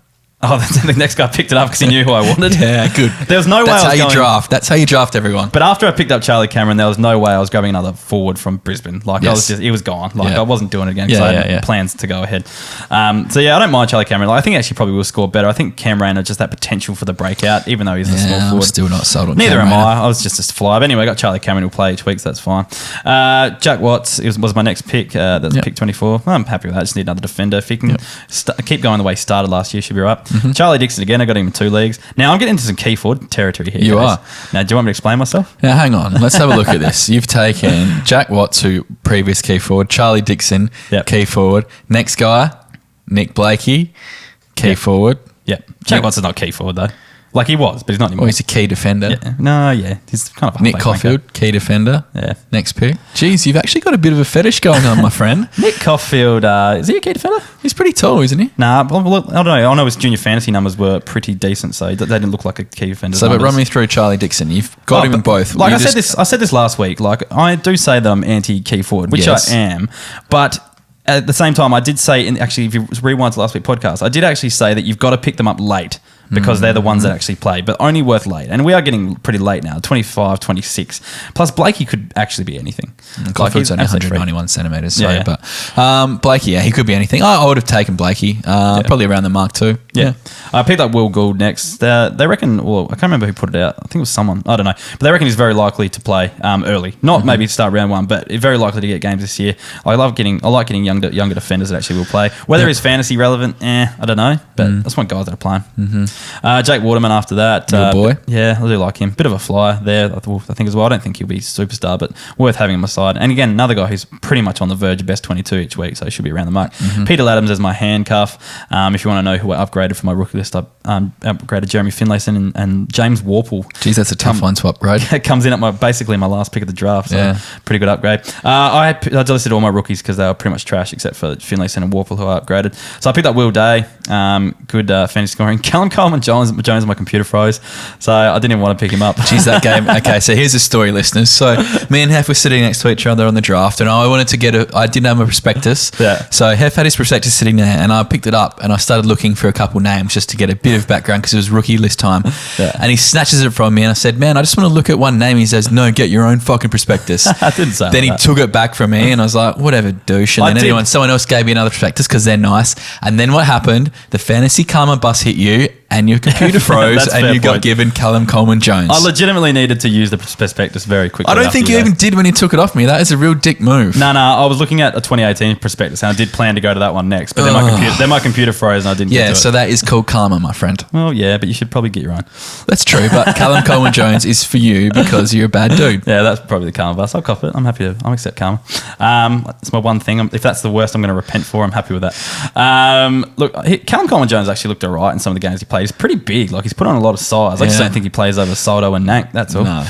Oh, the next guy picked it up because he knew who I wanted. Yeah, good. There was no way That's how you draft. That's how you draft everyone. But after I picked up Charlie Cameron, there was no way I was grabbing another forward from Brisbane. He was gone. I wasn't doing it again because I had plans to go ahead. So yeah, I don't mind Charlie Cameron. I think actually probably will score better. I think Cam Rayner just that potential for the breakout, even though he's a small forward. I'm still not sold on Neither Cam am Rayner. I. I was just a fly. But anyway, I got Charlie Cameron who'll play each week, so that's fine. Jack Watts was my next pick. That's pick 24. I'm happy with that. I just need another defender. If he can keep going the way he started last year, should be right. Mm-hmm. Charlie Dixon again. I got him in 2 leagues. Now I'm getting into some key forward territory here. You are. Now, do you want me to explain myself? Now, hang on. Let's have a look at this. You've taken Jack Watts, who previous key forward, Charlie Dixon, key forward. Next guy, Nick Blakey, key forward. Yeah. Jack Watts is not key forward, though. He was, but he's not anymore. Well, he's a key defender. Yeah. No, yeah. He's kind of a Nick Caulfield, key defender. Yeah. Next pick. Jeez, you've actually got a bit of a fetish going on, my friend. Nick Caulfield, is he a key defender? He's pretty tall, isn't he? Nah, I don't know. I know his junior fantasy numbers were pretty decent, so they didn't look like a key defender. So, but run me through Charlie Dixon. You've got him in both. I said this last week. I do say that I'm anti-key forward, which I am, but at the same time, I did say, if you rewind to last week's podcast, I did actually say that you've got to pick them up late because they're the ones that actually play, but only worth late. And we are getting pretty late now, 25, 26. Plus, Blakey could actually be anything. Caulfield's only 191 centimetres, sorry. But Blakey, he could be anything. I would have taken Blakey, probably around the mark too. Yeah. I picked up Will Gould next. They reckon, I can't remember who put it out. I think it was someone. I don't know. But they reckon he's very likely to play early. Not maybe start round 1, but very likely to get games this year. I like getting younger defenders that actually will play. Whether it's fantasy relevant, I don't know. But I just want guys that are playing. Jake Waterman after that. Your boy. Yeah, I do like him. Bit of a flyer there, I think as well. I don't think he'll be superstar, but worth having on my side. And again, another guy who's pretty much on the verge of best 22 each week, so he should be around the mark. Peter Adams as my handcuff. If you want to know who I upgraded from my rookie list, I upgraded Jeremy Finlayson and James Warple. Geez, that's a tough one to upgrade. It comes in at basically my last pick of the draft, so pretty good upgrade. I listed all my rookies because they were pretty much trash except for Finlayson and Warple who I upgraded. So I picked up Will Day, good fantasy scoring. Callum Coleman-Jones, my computer froze, so I didn't even want to pick him up. Jeez, that game. Okay, so here's the story, listeners. So me and Hef were sitting next to each other on the draft, and I wanted to I didn't have a prospectus. Yeah. So Hef had his prospectus sitting there, and I picked it up, and I started looking for a couple names just to get a bit of background because it was rookie list time. Yeah. And he snatches it from me, and I said, "Man, I just want to look at one name." He says, "No, get your own fucking prospectus." I didn't say Then that. he took it back from me, and I was like, "Whatever, douche." And then someone else gave me another prospectus because they're nice. And then what happened? The fantasy karma bus hit you. and your computer froze That's and fair you got point. given Callum Coleman-Jones. I legitimately needed to use the prospectus very quickly. I don't after think you that. even did when you took it off me. That is a real dick move. No, I was looking at a 2018 prospectus and I did plan to go to that one next, but then my computer froze and I didn't get to it. So that is called karma, my friend. Well, yeah, but you should probably get your own. That's true, but Callum Coleman-Jones is for you because you're a bad dude. Yeah, that's probably the karma bus. I'll cop it. I'll accept karma. It's my one thing. If that's the worst I'm going to repent for, I'm happy with that. Look, Callum Coleman-Jones actually looked all right in some of the games he played. He's pretty big. Like, he's put on a lot of size. I just don't think he plays over Soldo and Nank. That's all. No.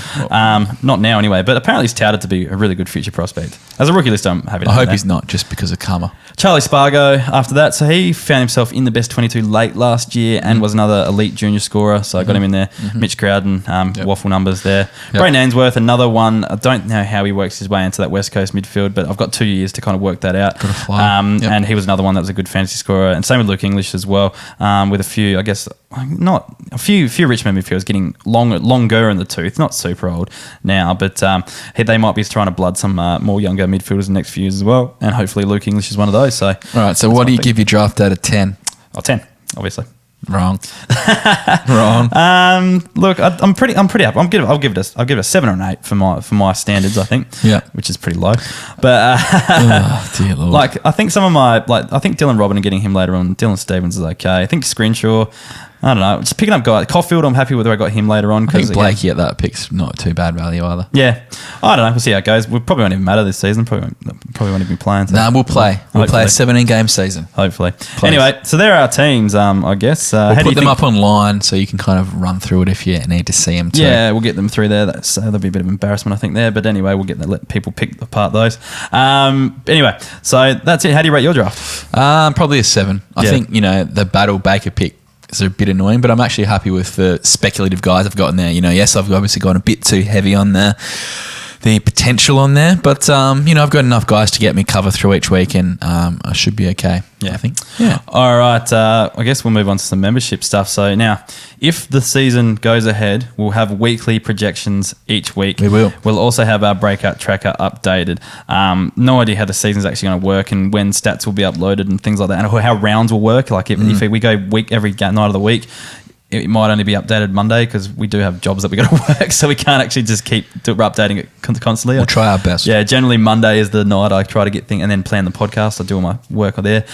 Not now anyway, but apparently he's touted to be a really good future prospect. As a rookie list, I'm happy to I have hope that. he's not just because of karma. Charlie Spargo after that. So he found himself in the best 22 late last year and was another elite junior scorer. So I got him in there. Mitch Crowden, waffle numbers there. Brayden Ainsworth, another one. I don't know how he works his way into that West Coast midfield, but I've got 2 years to kind of work that out. Got to fly. And he was another one that was a good fantasy scorer. And same with Luke English as well, with a few, I guess, not a few Richmond midfielders getting longer in the tooth, not super old now, but they might be trying to blood some more younger midfielders in the next few years as well. And hopefully Luke English is one of those. So, All right, so what do you give your draft out of 10? 10, obviously. Wrong. Wrong. Look, I'm pretty happy. I'll give it a 7 or an 8 for my standards. I think, which is pretty low. But Oh, dear Lord. like, I think some of my I think Dylan Robin and getting him later on. Dylan Stevens is okay. I think Screnshaw. I don't know. Just picking up guys. Caulfield, I'm happy with where I got him later on. I think Blakey at that pick's not too bad value either. Yeah. I don't know. We'll see how it goes. We probably won't even matter this season. Probably won't even be playing. So. We'll play. We'll play a 17-game season. Hopefully. Anyway, so there are our teams, I guess. We'll put them up online so you can kind of run through it if you need to see them too. Yeah, we'll get them through there. That'll be a bit of embarrassment, I think, there. But anyway, we'll let people pick apart those. Anyway, so that's it. How do you rate your draft? Probably a 7. I think, the Battle Baker pick is a bit annoying, but I'm actually happy with the speculative guys I've got in there. Yes, I've obviously gone a bit too heavy on the potential on there, but I've got enough guys to get me cover through each week, and I should be okay. Yeah, I think. Yeah. All right. I guess we'll move on to some membership stuff. So now, if the season goes ahead, we'll have weekly projections each week. We will. We'll also have our breakout tracker updated. No idea how the season's actually going to work and when stats will be uploaded and things like that, and how rounds will work. Like if we go every night of the week, it might only be updated Monday because we do have jobs that we got to work, so we can't actually just keep updating it constantly. We'll try our best. Yeah, generally Monday is the night I try to get things and then plan the podcast. I do all my work there.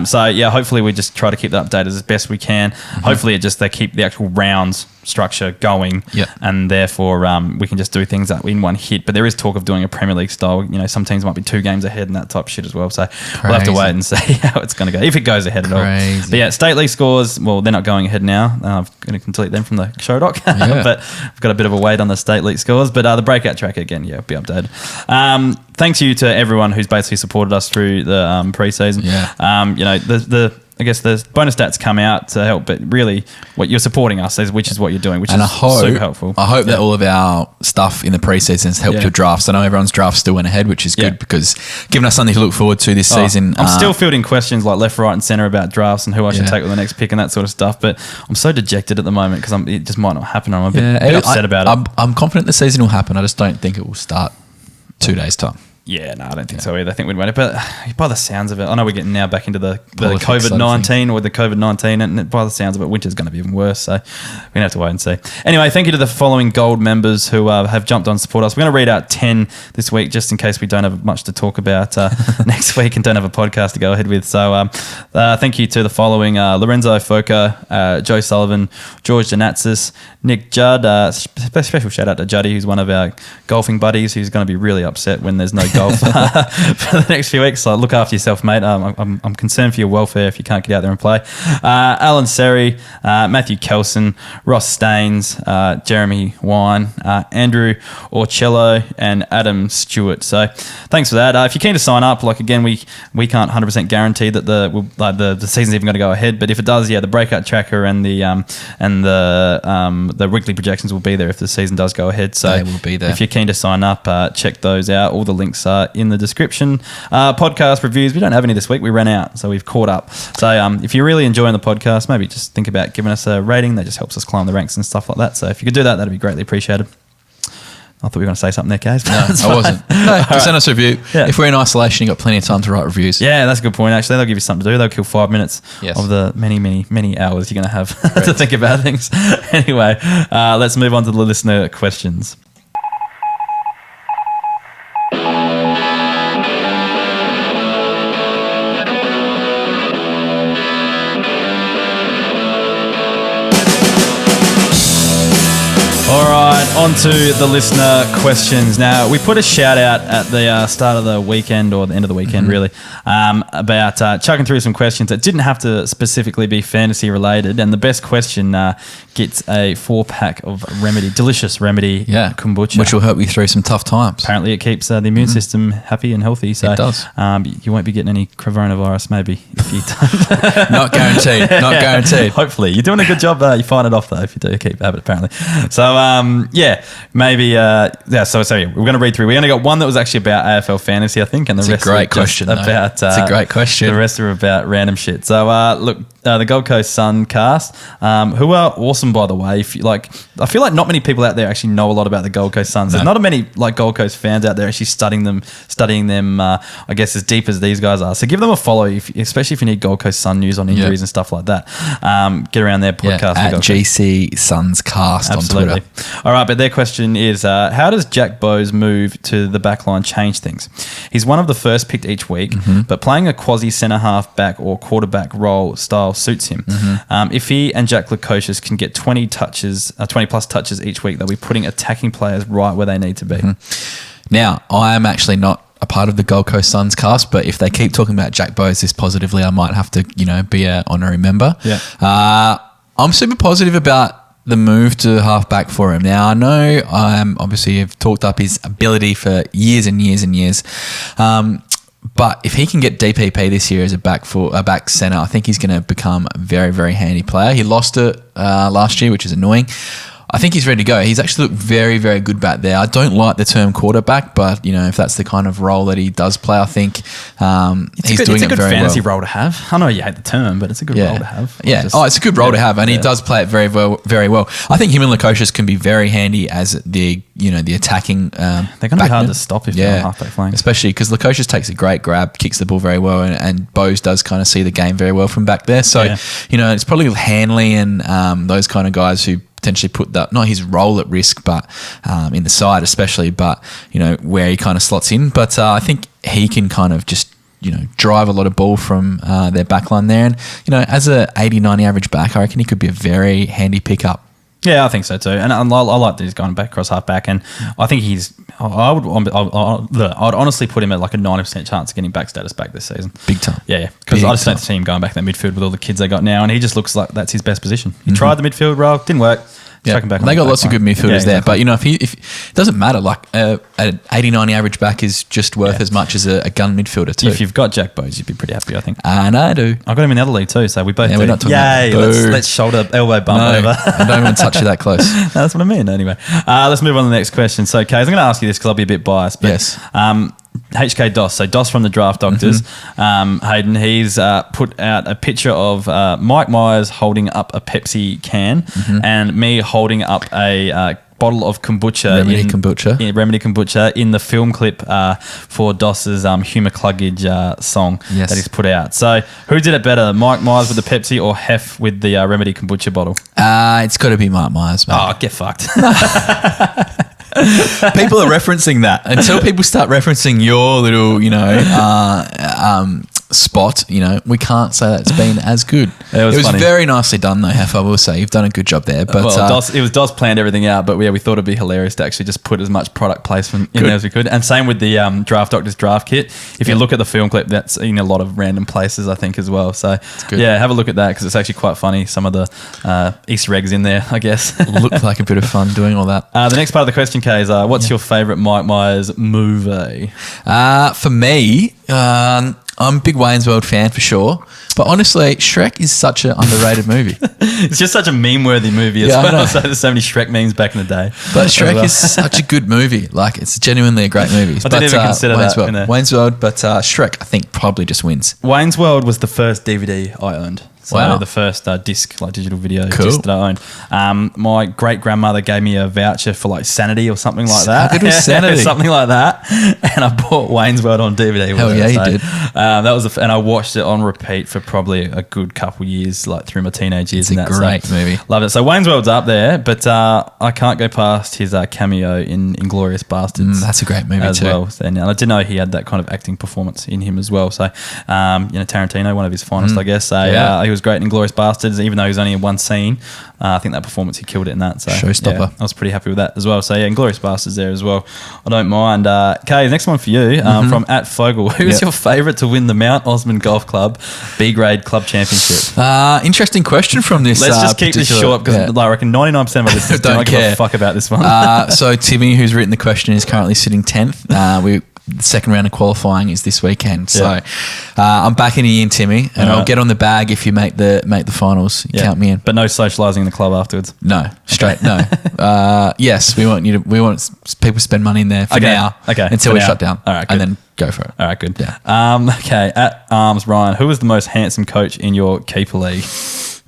So yeah, hopefully we just try to keep that updated as best we can. Hopefully they keep the actual rounds structure going, and therefore we can just do things that in one hit. But there is talk of doing a Premier League style. Some teams might be 2 games ahead and that type of shit as well. So we'll have to wait and see how it's going to go, if it goes ahead at all. But yeah, State League scores, well, they're not going ahead now. I'm going to delete them from the show doc. But I've got a bit of a wait on the State League scores. But the breakout tracker, again, will be updated. Thanks you to everyone who's basically supported us through the pre-season. I guess the bonus stats come out to help, but really what you're supporting us is, which is what you're doing, which is super helpful. I hope that all of our stuff in the preseason has helped your drafts. I know everyone's draft still went ahead, which is good because giving us something to look forward to this season. I'm still fielding questions like left, right and centre about drafts and who I should take with the next pick and that sort of stuff, but I'm so dejected at the moment because it just might not happen. I'm a bit upset about it. I'm confident the season will happen. I just don't think it will start 2 days' time. Yeah, no, I don't think so either. I think we'd win it. But by the sounds of it, I know we're getting now back into the Politics COVID-19 or the COVID-19, and by the sounds of it, winter's going to be even worse. So we're going to have to wait and see. Anyway, thank you to the following gold members who have jumped on to support us. We're going to read out 10 this week just in case we don't have much to talk about next week and don't have a podcast to go ahead with. So thank you to the following Lorenzo Foca, Joe Sullivan, George Donatsis, Nick Judd. Special shout out to Juddy, who's one of our golfing buddies, who's going to be really upset when there's no golf for the next few weeks. So look after yourself, mate. I'm concerned for your welfare if you can't get out there and play. Alan Seri, Matthew Kelson, Ross Staines, Jeremy Wine, Andrew Orcello, and Adam Stewart. So thanks for that. If you're keen to sign up, like again, we can't 100% guarantee that the season's even going to go ahead, but if it does, the breakout tracker and the weekly projections will be there if the season does go ahead. So they will be there. If you're keen to sign up, check those out. All the links are in the description. Podcast reviews, we don't have any this week. We ran out, so we've caught up. So if you're really enjoying the podcast, maybe just think about giving us a rating. That just helps us climb the ranks and stuff like that. So if you could do that, that'd be greatly appreciated. I thought you were going to say something there, Kaz. No, I wasn't. No, just send us a review. Yeah. If we're in isolation, you've got plenty of time to write reviews. Yeah, that's a good point, actually. They'll give you something to do. They'll kill 5 minutes of the many hours you're going to have to think about things. Anyway, let's move on to the listener questions. All right, on to the listener questions. Now, we put a shout out at the start of the weekend, or the end of the weekend, really, about chucking through some questions that didn't have to specifically be fantasy related. And the best question gets a 4-pack of delicious remedy kombucha. Which will help you through some tough times. Apparently, it keeps the immune system happy and healthy. So it does. You won't be getting any coronavirus, maybe, if you don't. Not guaranteed. Not guaranteed. Hopefully. You're doing a good job. You find it off, though, if you do keep having it, apparently. So, maybe, so we're going to read through. We only got one that was actually about AFL fantasy, I think, and the rest a great question, about... It's a great question. The rest are about random shit. So, look, the Gold Coast Sun cast, who are awesome, by the way. If you, I feel like not many people out there actually know a lot about the Gold Coast Suns. There's not many Gold Coast fans out there actually studying them, I guess, as deep as these guys are. So give them a follow, especially if you need Gold Coast Sun news on injuries and stuff like that. Get around their podcast. At GC Suns Cast on Twitter. All right, but their question is, how does Jack Bowes' move to the back line change things? He's one of the first picked each week, but playing a quasi centre half back or quarterback role style suits him. If he and Jack Lukosius can get 20 plus touches each week, they'll be putting attacking players right where they need to be. Now, I am actually not a part of the Gold Coast Suns cast, but if they keep talking about Jack Bowes this positively, I might have to, be an honorary member. Yeah. I'm super positive about the move to halfback for him. Now, I know obviously have talked up his ability for years and years and years. But if he can get DPP this year as a back centre, I think he's going to become a very, very handy player. He lost it last year, which is annoying. I think he's ready to go. He's actually looked very, very good back there. I don't like the term quarterback, but if that's the kind of role that he does play, I think he's doing it very well. It's a good fantasy role to have. I know you hate the term, but it's a good role to have. It's a good role to have, and he does play it very well, very well. I think him and Lukosius can be very handy as the attacking. They're going to be hard to stop if they're on halfback flank, especially because Lukosius takes a great grab, kicks the ball very well, and Bowes does kind of see the game very well from back there. So it's probably Hanley and those kind of guys who potentially put that, not his role at risk, but in the side especially, but where he kind of slots in. But I think he can kind of just drive a lot of ball from their backline there, and as a 80-90 average back, I reckon he could be a very handy pickup. Yeah, I think so too, and I like that he's going back across half back, and I think I'd honestly put him at like a 90% chance of getting back status back this season. Big time. Yeah, because I just don't see him going back in that midfield with all the kids they got now, and he just looks like that's his best position. He tried the midfield role, didn't work. Yeah. They got lots of good midfielders there, but if it doesn't matter, like an 80-90 average back is just worth as much as a gun midfielder too. If you've got Jack Bowes, you'd be pretty happy, I think. And I do. I've got him in the other league too, so we both do. We're not talking Yay, let's shoulder, elbow bump, whatever. I don't even touch you that close. That's what I mean. Anyway, let's move on to the next question. So, Kaz, I'm going to ask you this because I'll be a bit biased, but yes. HK Doss, so Doss from the Draft Doctors, Hayden, he's put out a picture of Mike Myers holding up a Pepsi can and me holding up a bottle of kombucha. Remedy kombucha in the film clip for Doss's Humour Cluggage song that he's put out. So who did it better, Mike Myers with the Pepsi or Hef with the Remedy kombucha bottle? It's got to be Mike Myers, mate. Oh, get fucked. People are referencing that. Until people start referencing your little, spot, we can't say that it's been as good. It was very nicely done though, Hef, I will say. You've done a good job there. But Doss planned everything out, but we thought it'd be hilarious to actually just put as much product placement in there as we could. And same with the Draft Doctors draft kit. If you look at the film clip, that's in a lot of random places, I think, as well. So have a look at that because it's actually quite funny. Some of the Easter eggs in there, I guess. Looked like a bit of fun doing all that. The next part of the question, Kay, is what's your favourite Mike Myers movie? For me, I'm a big Wayne's World fan for sure. But honestly, Shrek is such an underrated movie. It's just such a meme-worthy movie as well. So there's so many Shrek memes back in the day. But Shrek is such a good movie. Like, it's genuinely a great movie. I didn't even consider Wayne's that. World. Wayne's World, but Shrek, I think, probably just wins. Wayne's World was the first DVD I owned. So Wow. the first disc, like digital video Cool. disc that I owned. My great grandmother gave me a voucher for like Sanity or something like that. How good was Sanity? Something like that. And I bought Wayne's World on DVD. Hell with yeah, it. you did. That was, and I watched it on repeat for probably a good couple years, like through my teenage years. It's a and that, great so movie. Love it. So Wayne's World's up there, but I can't go past his cameo in Inglourious Bastards. That's a great movie as too. well. And I didn't know he had that kind of acting performance in him as well. So, Tarantino, one of his finest, I guess. So, Yeah. he was great in Inglourious Bastards, even though he was only in one scene. I think that performance, he killed it in that. So, Showstopper. yeah, I was pretty happy with that as well. So, yeah, Inglourious Bastards there as well. I don't mind. Kay, next one for you from @Fogel. Who's Yep. your favourite to win the Mount Osmond Golf Club B Grade Club Championship? Interesting question from this. Let's just keep this particular- short because I reckon 99% of my listeners Don't don't give care. a fuck about this one. So Timmy, who's written the question, is currently sitting 10th. The second round of qualifying is this weekend. So I'm backing you in, Timmy, and I'll get on the bag if you make the finals. You count me in. But no socialising in the club afterwards. No, straight no. Yes, we want people to spend money in there for now. Okay. Until For we now. shut down. All right, and good. then go for it. All right, good. Yeah. Okay, @Arms Ryan, who was the most handsome coach in your keeper league?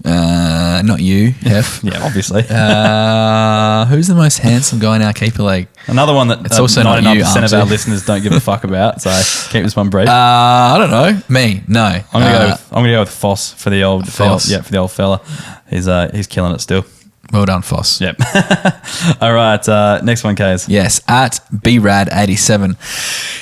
Not you, Hef. Yeah, obviously. Who's the most handsome guy in our keeper league? Another one that It's also not you, 99% of our Armsy. listeners don't give a fuck about. So keep this one brief. I don't know. Me, no. I'm gonna go with Foss for the old Foss. Yeah, for the old fella. He's killing it still. Well done, Foss. Yep. All right. Next one, Kaz. Yes, @BRAD87.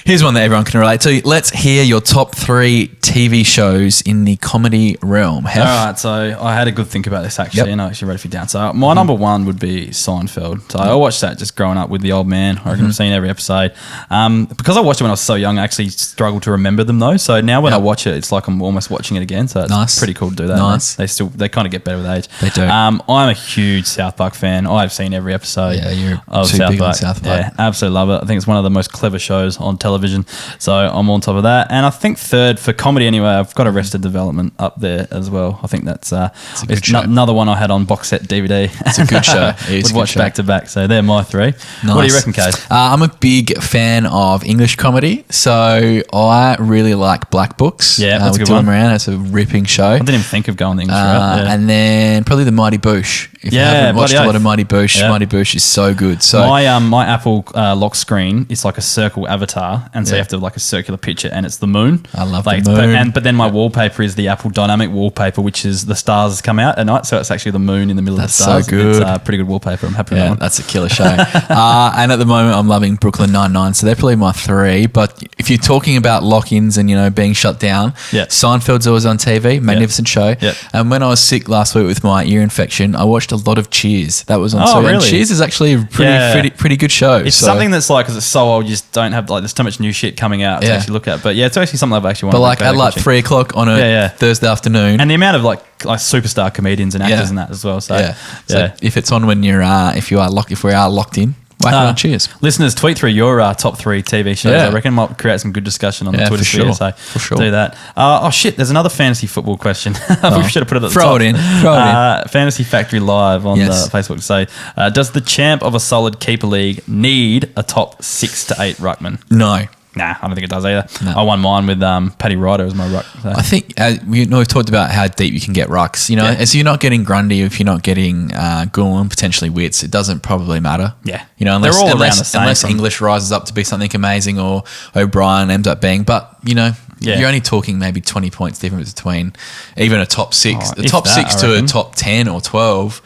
Here's one that everyone can relate to. Let's hear your top 3 TV shows in the comedy realm. Hef? All right, so I had a good think about this actually, Yep. and I actually wrote a few down. So my number one would be Seinfeld. So I watched that just growing up with the old man. I reckon I've seen every episode. Because I watched it when I was so young, I actually struggled to remember them though. So now when I watch it, it's like I'm almost watching it again. So it's Nice. pretty cool to do that. Nice. They kind of get better with age. They do. I'm a huge South Park fan. I've seen every episode. Yeah, you're of too South big on Park. South Park. Yeah, absolutely love it. I think it's one of the most clever shows on television. So I'm on top of that. And I think third for comedy anyway, I've got Arrested Development up there as well. I think that's a good show. another one I had on box set DVD. It's a good show. It is a Would good watch show. back to back. So they're my 3. Nice. What do you reckon, Kate? I'm a big fan of English comedy, so I really like Black Books. Yeah, that's a with good Dylan one. Moran. It's a ripping show. I didn't even think of going the English route. Yeah. And then probably the Mighty Boosh. If you Yeah, haven't watched bloody a lot of oath. Mighty Boosh, Yeah. Mighty Boosh is so good. So My Apple lock screen is like a circle avatar, and so you have to have like a circular picture, and it's the moon. I love the it's moon. But then my wallpaper is the Apple dynamic wallpaper, which is the stars come out at night, so it's actually the moon in the middle That's of the so stars. good. It's pretty good wallpaper. I'm happy with that yeah, one. that's a killer show. And at the moment, I'm loving Brooklyn Nine-Nine. So they're probably my 3. But if you're talking about lock-ins and being shut down, Yeah. Seinfeld's always on TV. Magnificent show. Yep. And when I was sick last week with my ear infection, I watched a lot of Cheers. That was on Oh, TV. And really? Cheers is actually a pretty good show. It's So- something that's like, because it's so old, you just don't have, like, there's too much new shit coming out to Yeah. actually look at. But yeah, it's actually something I've actually But wanted like at like 3 o'clock on a Thursday afternoon. And the amount of like superstar comedians and actors Yeah. and that as well. So, yeah. So if it's on when you're if we are locked in, whack it on Cheers. Listeners, tweet through your top 3 TV shows. Yeah. I reckon might create some good discussion on the Yeah, Twitter for sphere. sure. So For sure. do that. Oh shit, there's another fantasy football question. We should have put it at the Throw top. it in. Throw it in. Fantasy Factory Live on Yes. the Facebook to say, does the champ of a solid keeper league need a top 6 to 8 ruckman? No. Nah, I don't think it does either. No. I won mine with Paddy Ryder as my ruck. So. I think we've talked about how deep you can get rucks. As you're not getting Grundy, if you're not getting Goulin, potentially Wits, it doesn't probably matter. Yeah. Unless, They're all around unless, the same unless from- English rises up to be something amazing or O'Brien ends up being. But, Yeah. you're only talking maybe 20 points difference between even a top 6. Oh, the if top that, 6 I to a reckon. top 10 or 12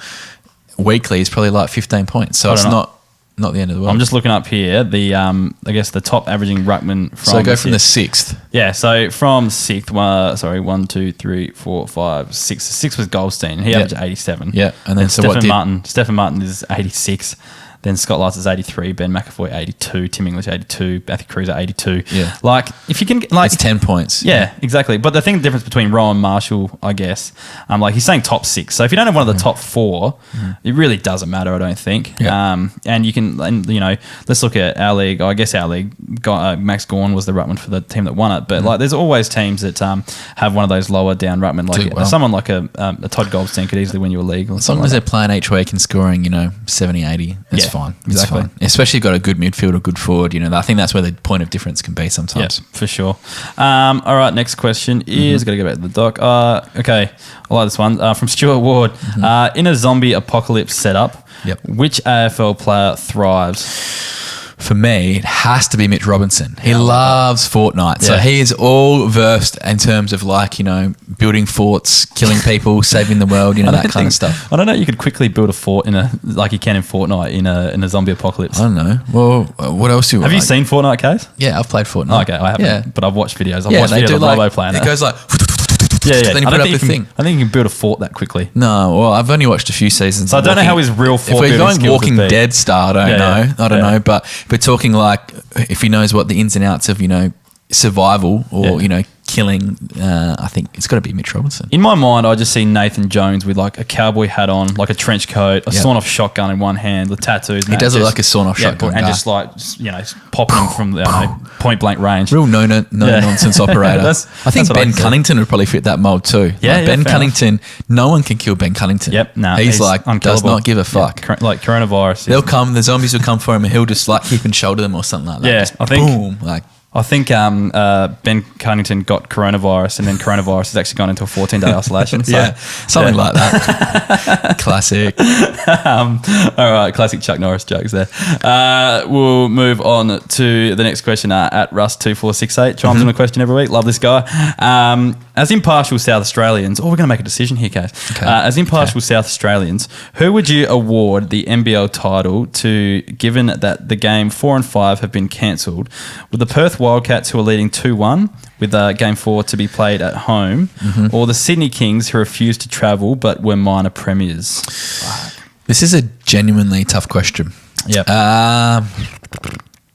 weekly is probably like 15 points. So I it's don't know. not the end of the world. I'm just looking up here, the I guess the top averaging ruckman from so go from the sixth. 6th. Yeah, so from 6th, 1, 2, 3, 4, 5, 6. 6 was Goldstein. He averaged 87. Yeah, and then so what Stephen Martin is 86. Then Scott Lights is 83, Ben McAvoy 82, Tim English 82, Matthew Cruiser 82. Yeah. Like, if you can... like, It's 10 points. Yeah, exactly. But the difference between Rowan Marshall, I guess, like he's saying top 6. So if you don't have one of the top 4, it really doesn't matter, I don't think. Yeah. And you can, let's look at our league. I guess our league, Max Gawn was the ruckman for the team that won it. But like, there's always teams that have one of those lower down ruckmen. Like Do well. someone like a Todd Goldstein could easily win you a league. Or As long something as like they're playing each week and scoring, 70, 80, that's Yeah. fine. Exactly. It's fine. Especially if you've got a good midfield or good forward. You know, I think that's where the point of difference can be sometimes. Yeah, for sure. All right, next question is got to go back to the doc. Okay, I like this one from Stuart Ward. In a zombie apocalypse setup, which AFL player thrives? For me, it has to be Mitch Robinson. He loves Fortnite. So he is all versed in terms of like, you know, building forts, killing people, saving the world, you know, that kind of stuff. I don't know. You could quickly build a fort like you can in Fortnite in a zombie apocalypse. I don't know. Well, what else do you Have you seen Fortnite, Case? Yeah, I've played Fortnite. Oh, okay, I haven't. Yeah. But I've watched videos. I've watched videos of Robo playing it. It goes like... Yeah. Then you put up the thing. I think you can build a fort that quickly. No, well, I've only watched a few seasons. So I don't know how his real fort building skills If we're going Walking would be. Dead style, I don't know. But if we're talking like if he knows what the ins and outs of, you know, survival or, you know, killing, I think it's got to be Mitch Robinson. In my mind, I just see Nathan Jones with like a cowboy hat on, like a trench coat, a sawn-off shotgun in one hand, the tattoos. He does look like a sawn-off shotgun and guy. just like, you know, popping them from point-blank range. Real no-nonsense operator. I think Ben Cunnington would probably fit that mold too. Yeah, like Ben Cunnington, no one can kill Ben Cunnington. Yep, no. He's like, does not give a fuck. Yeah, like coronavirus. They'll come, the zombies will come for him and he'll just like keep and shoulder them or something like that. Yeah, just I think... boom, like... I think Ben Cunnington got coronavirus and then coronavirus has actually gone into a 14-day isolation. So, something like that. Classic. All right, classic Chuck Norris jokes there. We'll move on to the next question at Russ2468. Chimes in a question every week. Love this guy. As impartial South Australians, we're going to make a decision here, guys. Okay. As impartial South Australians, who would you award the NBL title to, given that the game 4 and 5 have been cancelled, with the Perth Wildcats who are leading 2-1 with game 4 to be played at home, or the Sydney Kings who refused to travel but were minor premiers? This is a genuinely tough question. Yep.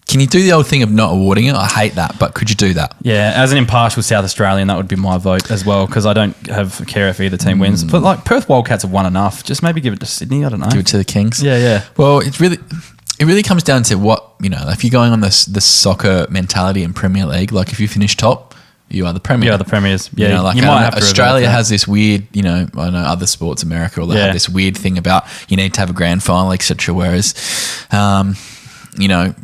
Can you do the old thing of not awarding it? I hate that, but could you do that? Yeah, as an impartial South Australian, that would be my vote as well, because I don't care if either team wins. But like Perth Wildcats have won enough. Just maybe give it to Sydney. I don't know. Give it to the Kings? Yeah. Well, it really comes down to what, you know, if you're going on the soccer mentality in Premier League, like if you finish top, you are the Premier. You are the premiers. Yeah, you know, like you might have to Australia has this weird, you know, I know other sports, America, they have this weird thing about you need to have a grand final, etc. Whereas, you know,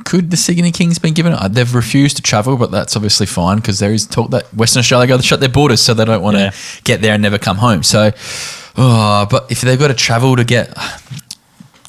could the Sydney Kings been given? They've refused to travel, but that's obviously fine because there is talk that Western Australia got to shut their borders, so they don't want to get there and never come home. So, but if they've got to travel to get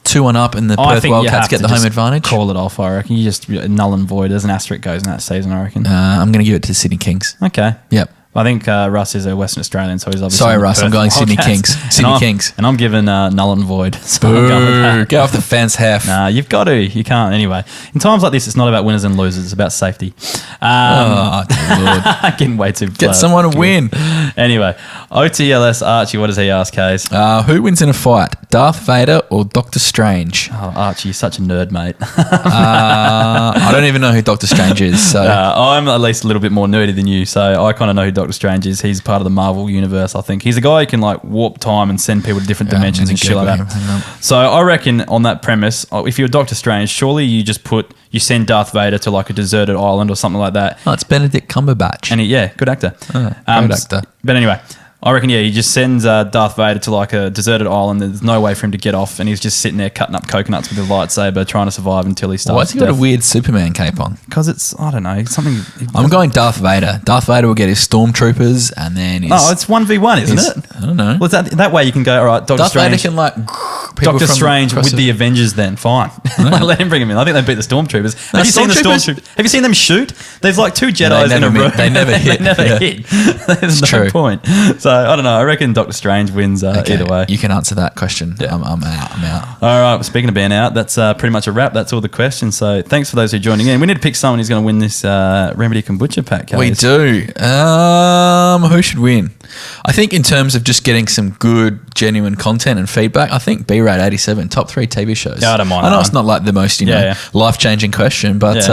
2-1 up and the Perth Wildcats get the home advantage, call it off. I reckon you just null and void as an asterisk goes in that season. I reckon. I'm going to give it to the Sydney Kings. Okay. Yep. I think Russ is a Western Australian, so he's obviously... Sorry, Russ, I'm going Sydney Kings. Sydney Kings. And I'm giving null and void. So I'm going with that. Get off the fence, half. Nah, you've got to. You can't. Anyway, in times like this, it's not about winners and losers. It's about safety. Oh, dear Lord. Getting way too... Get someone to win. Anyway, OTLS Archie, what does he ask, Hayes? Who wins in a fight, Darth Vader or Doctor Strange? Oh, Archie, you're such a nerd, mate. I don't even know who Doctor Strange is. So I'm at least a little bit more nerdy than you, so I kind of know who Doctor Strange is. He's part of the Marvel universe, I think. He's a guy who can like warp time and send people to different dimensions and shit like that. So I reckon on that premise, if you're Doctor Strange, surely you just you send Darth Vader to like a deserted island or something like that. Oh, it's Benedict Cumberbatch. And good actor. Great actor. But anyway, I reckon, he just sends Darth Vader to like a deserted island. There's no way for him to get off, and he's just sitting there cutting up coconuts with a lightsaber, trying to survive until he starts. Why's he got a weird Superman cape on? Because it's, I don't know, something. I'm going Darth Vader. Darth Vader will get his stormtroopers, and then it's 1v1, isn't it? I don't know. Well, that way you can go, all right, Darth Vader can like Doctor Strange with the Avengers. Then fine, let him bring him in. I think they beat the stormtroopers. Have you seen the stormtroopers? Have you seen them shoot? There's like two Jedis in a room. They never hit. They never hit. There's no point. So I don't know. I reckon Doctor Strange wins either way. You can answer that question. Yeah. I'm out. All right. Speaking of being out, that's pretty much a wrap. That's all the questions. So thanks for those who are joining in. We need to pick someone who's going to win this Remedy Kombucha pack. We do. Who should win? I think in terms of just getting some good, genuine content and feedback, I think B-Rad 87, top 3 TV shows. Yeah, I don't mind. I know it's not like the most, life-changing question, but,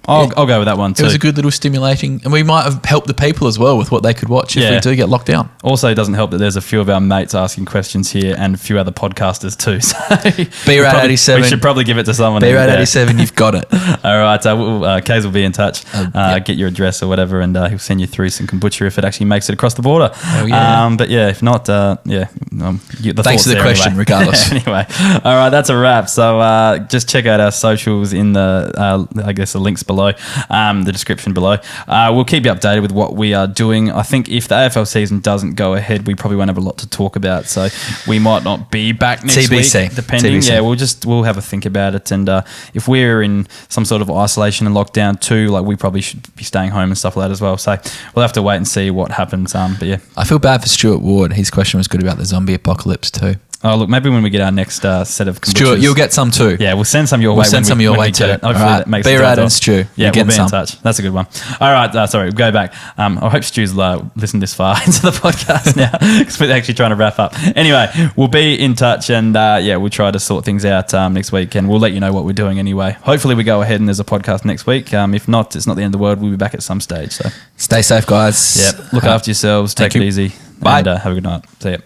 I'll go with that one too. It was a good little stimulating, and we might have helped the people as well with what they could watch if we do get locked down. Also, it doesn't help that there's a few of our mates asking questions here and a few other podcasters too. So B-Rad87. We should probably give it to someone. B-Rad87, you've got it. All right. Kays will be in touch. Get your address or whatever, and he'll send you through some kombucha if it actually makes it across the border. Oh, yeah. But yeah, if not, the thanks for the question, anyway. regardless. Anyway, all right, that's a wrap. So just check out our socials in the, the links below, the description below. We'll keep you updated with what we are doing. I think if the AFL season doesn't go ahead, we probably won't have a lot to talk about. So we might not be back next TBC. week, depending. TBC. Yeah, we'll have a think about it. And if we're in some sort of isolation and lockdown too, like we probably should be staying home and stuff like that as well. So we'll have to wait and see what happens. But yeah, I feel bad for Stuart Ward. His question was good about the zombie apocalypse too. Oh, look, maybe when we get our next set of kombuchas. Stuart, you'll get some too. Yeah, we'll send some your way. We'll send some your way too. Hopefully right. that makes B-Rad and Stu. Yeah, we'll be in touch. That's a good one. All right, sorry, we'll go back. I hope Stu's listened this far into the podcast now because we're actually trying to wrap up. Anyway, we'll be in touch and we'll try to sort things out next week and we'll let you know what we're doing anyway. Hopefully we go ahead and there's a podcast next week. If not, it's not the end of the world. We'll be back at some stage. So stay safe, guys. Look after yourselves. Take it easy. Bye. And have a good night. See ya.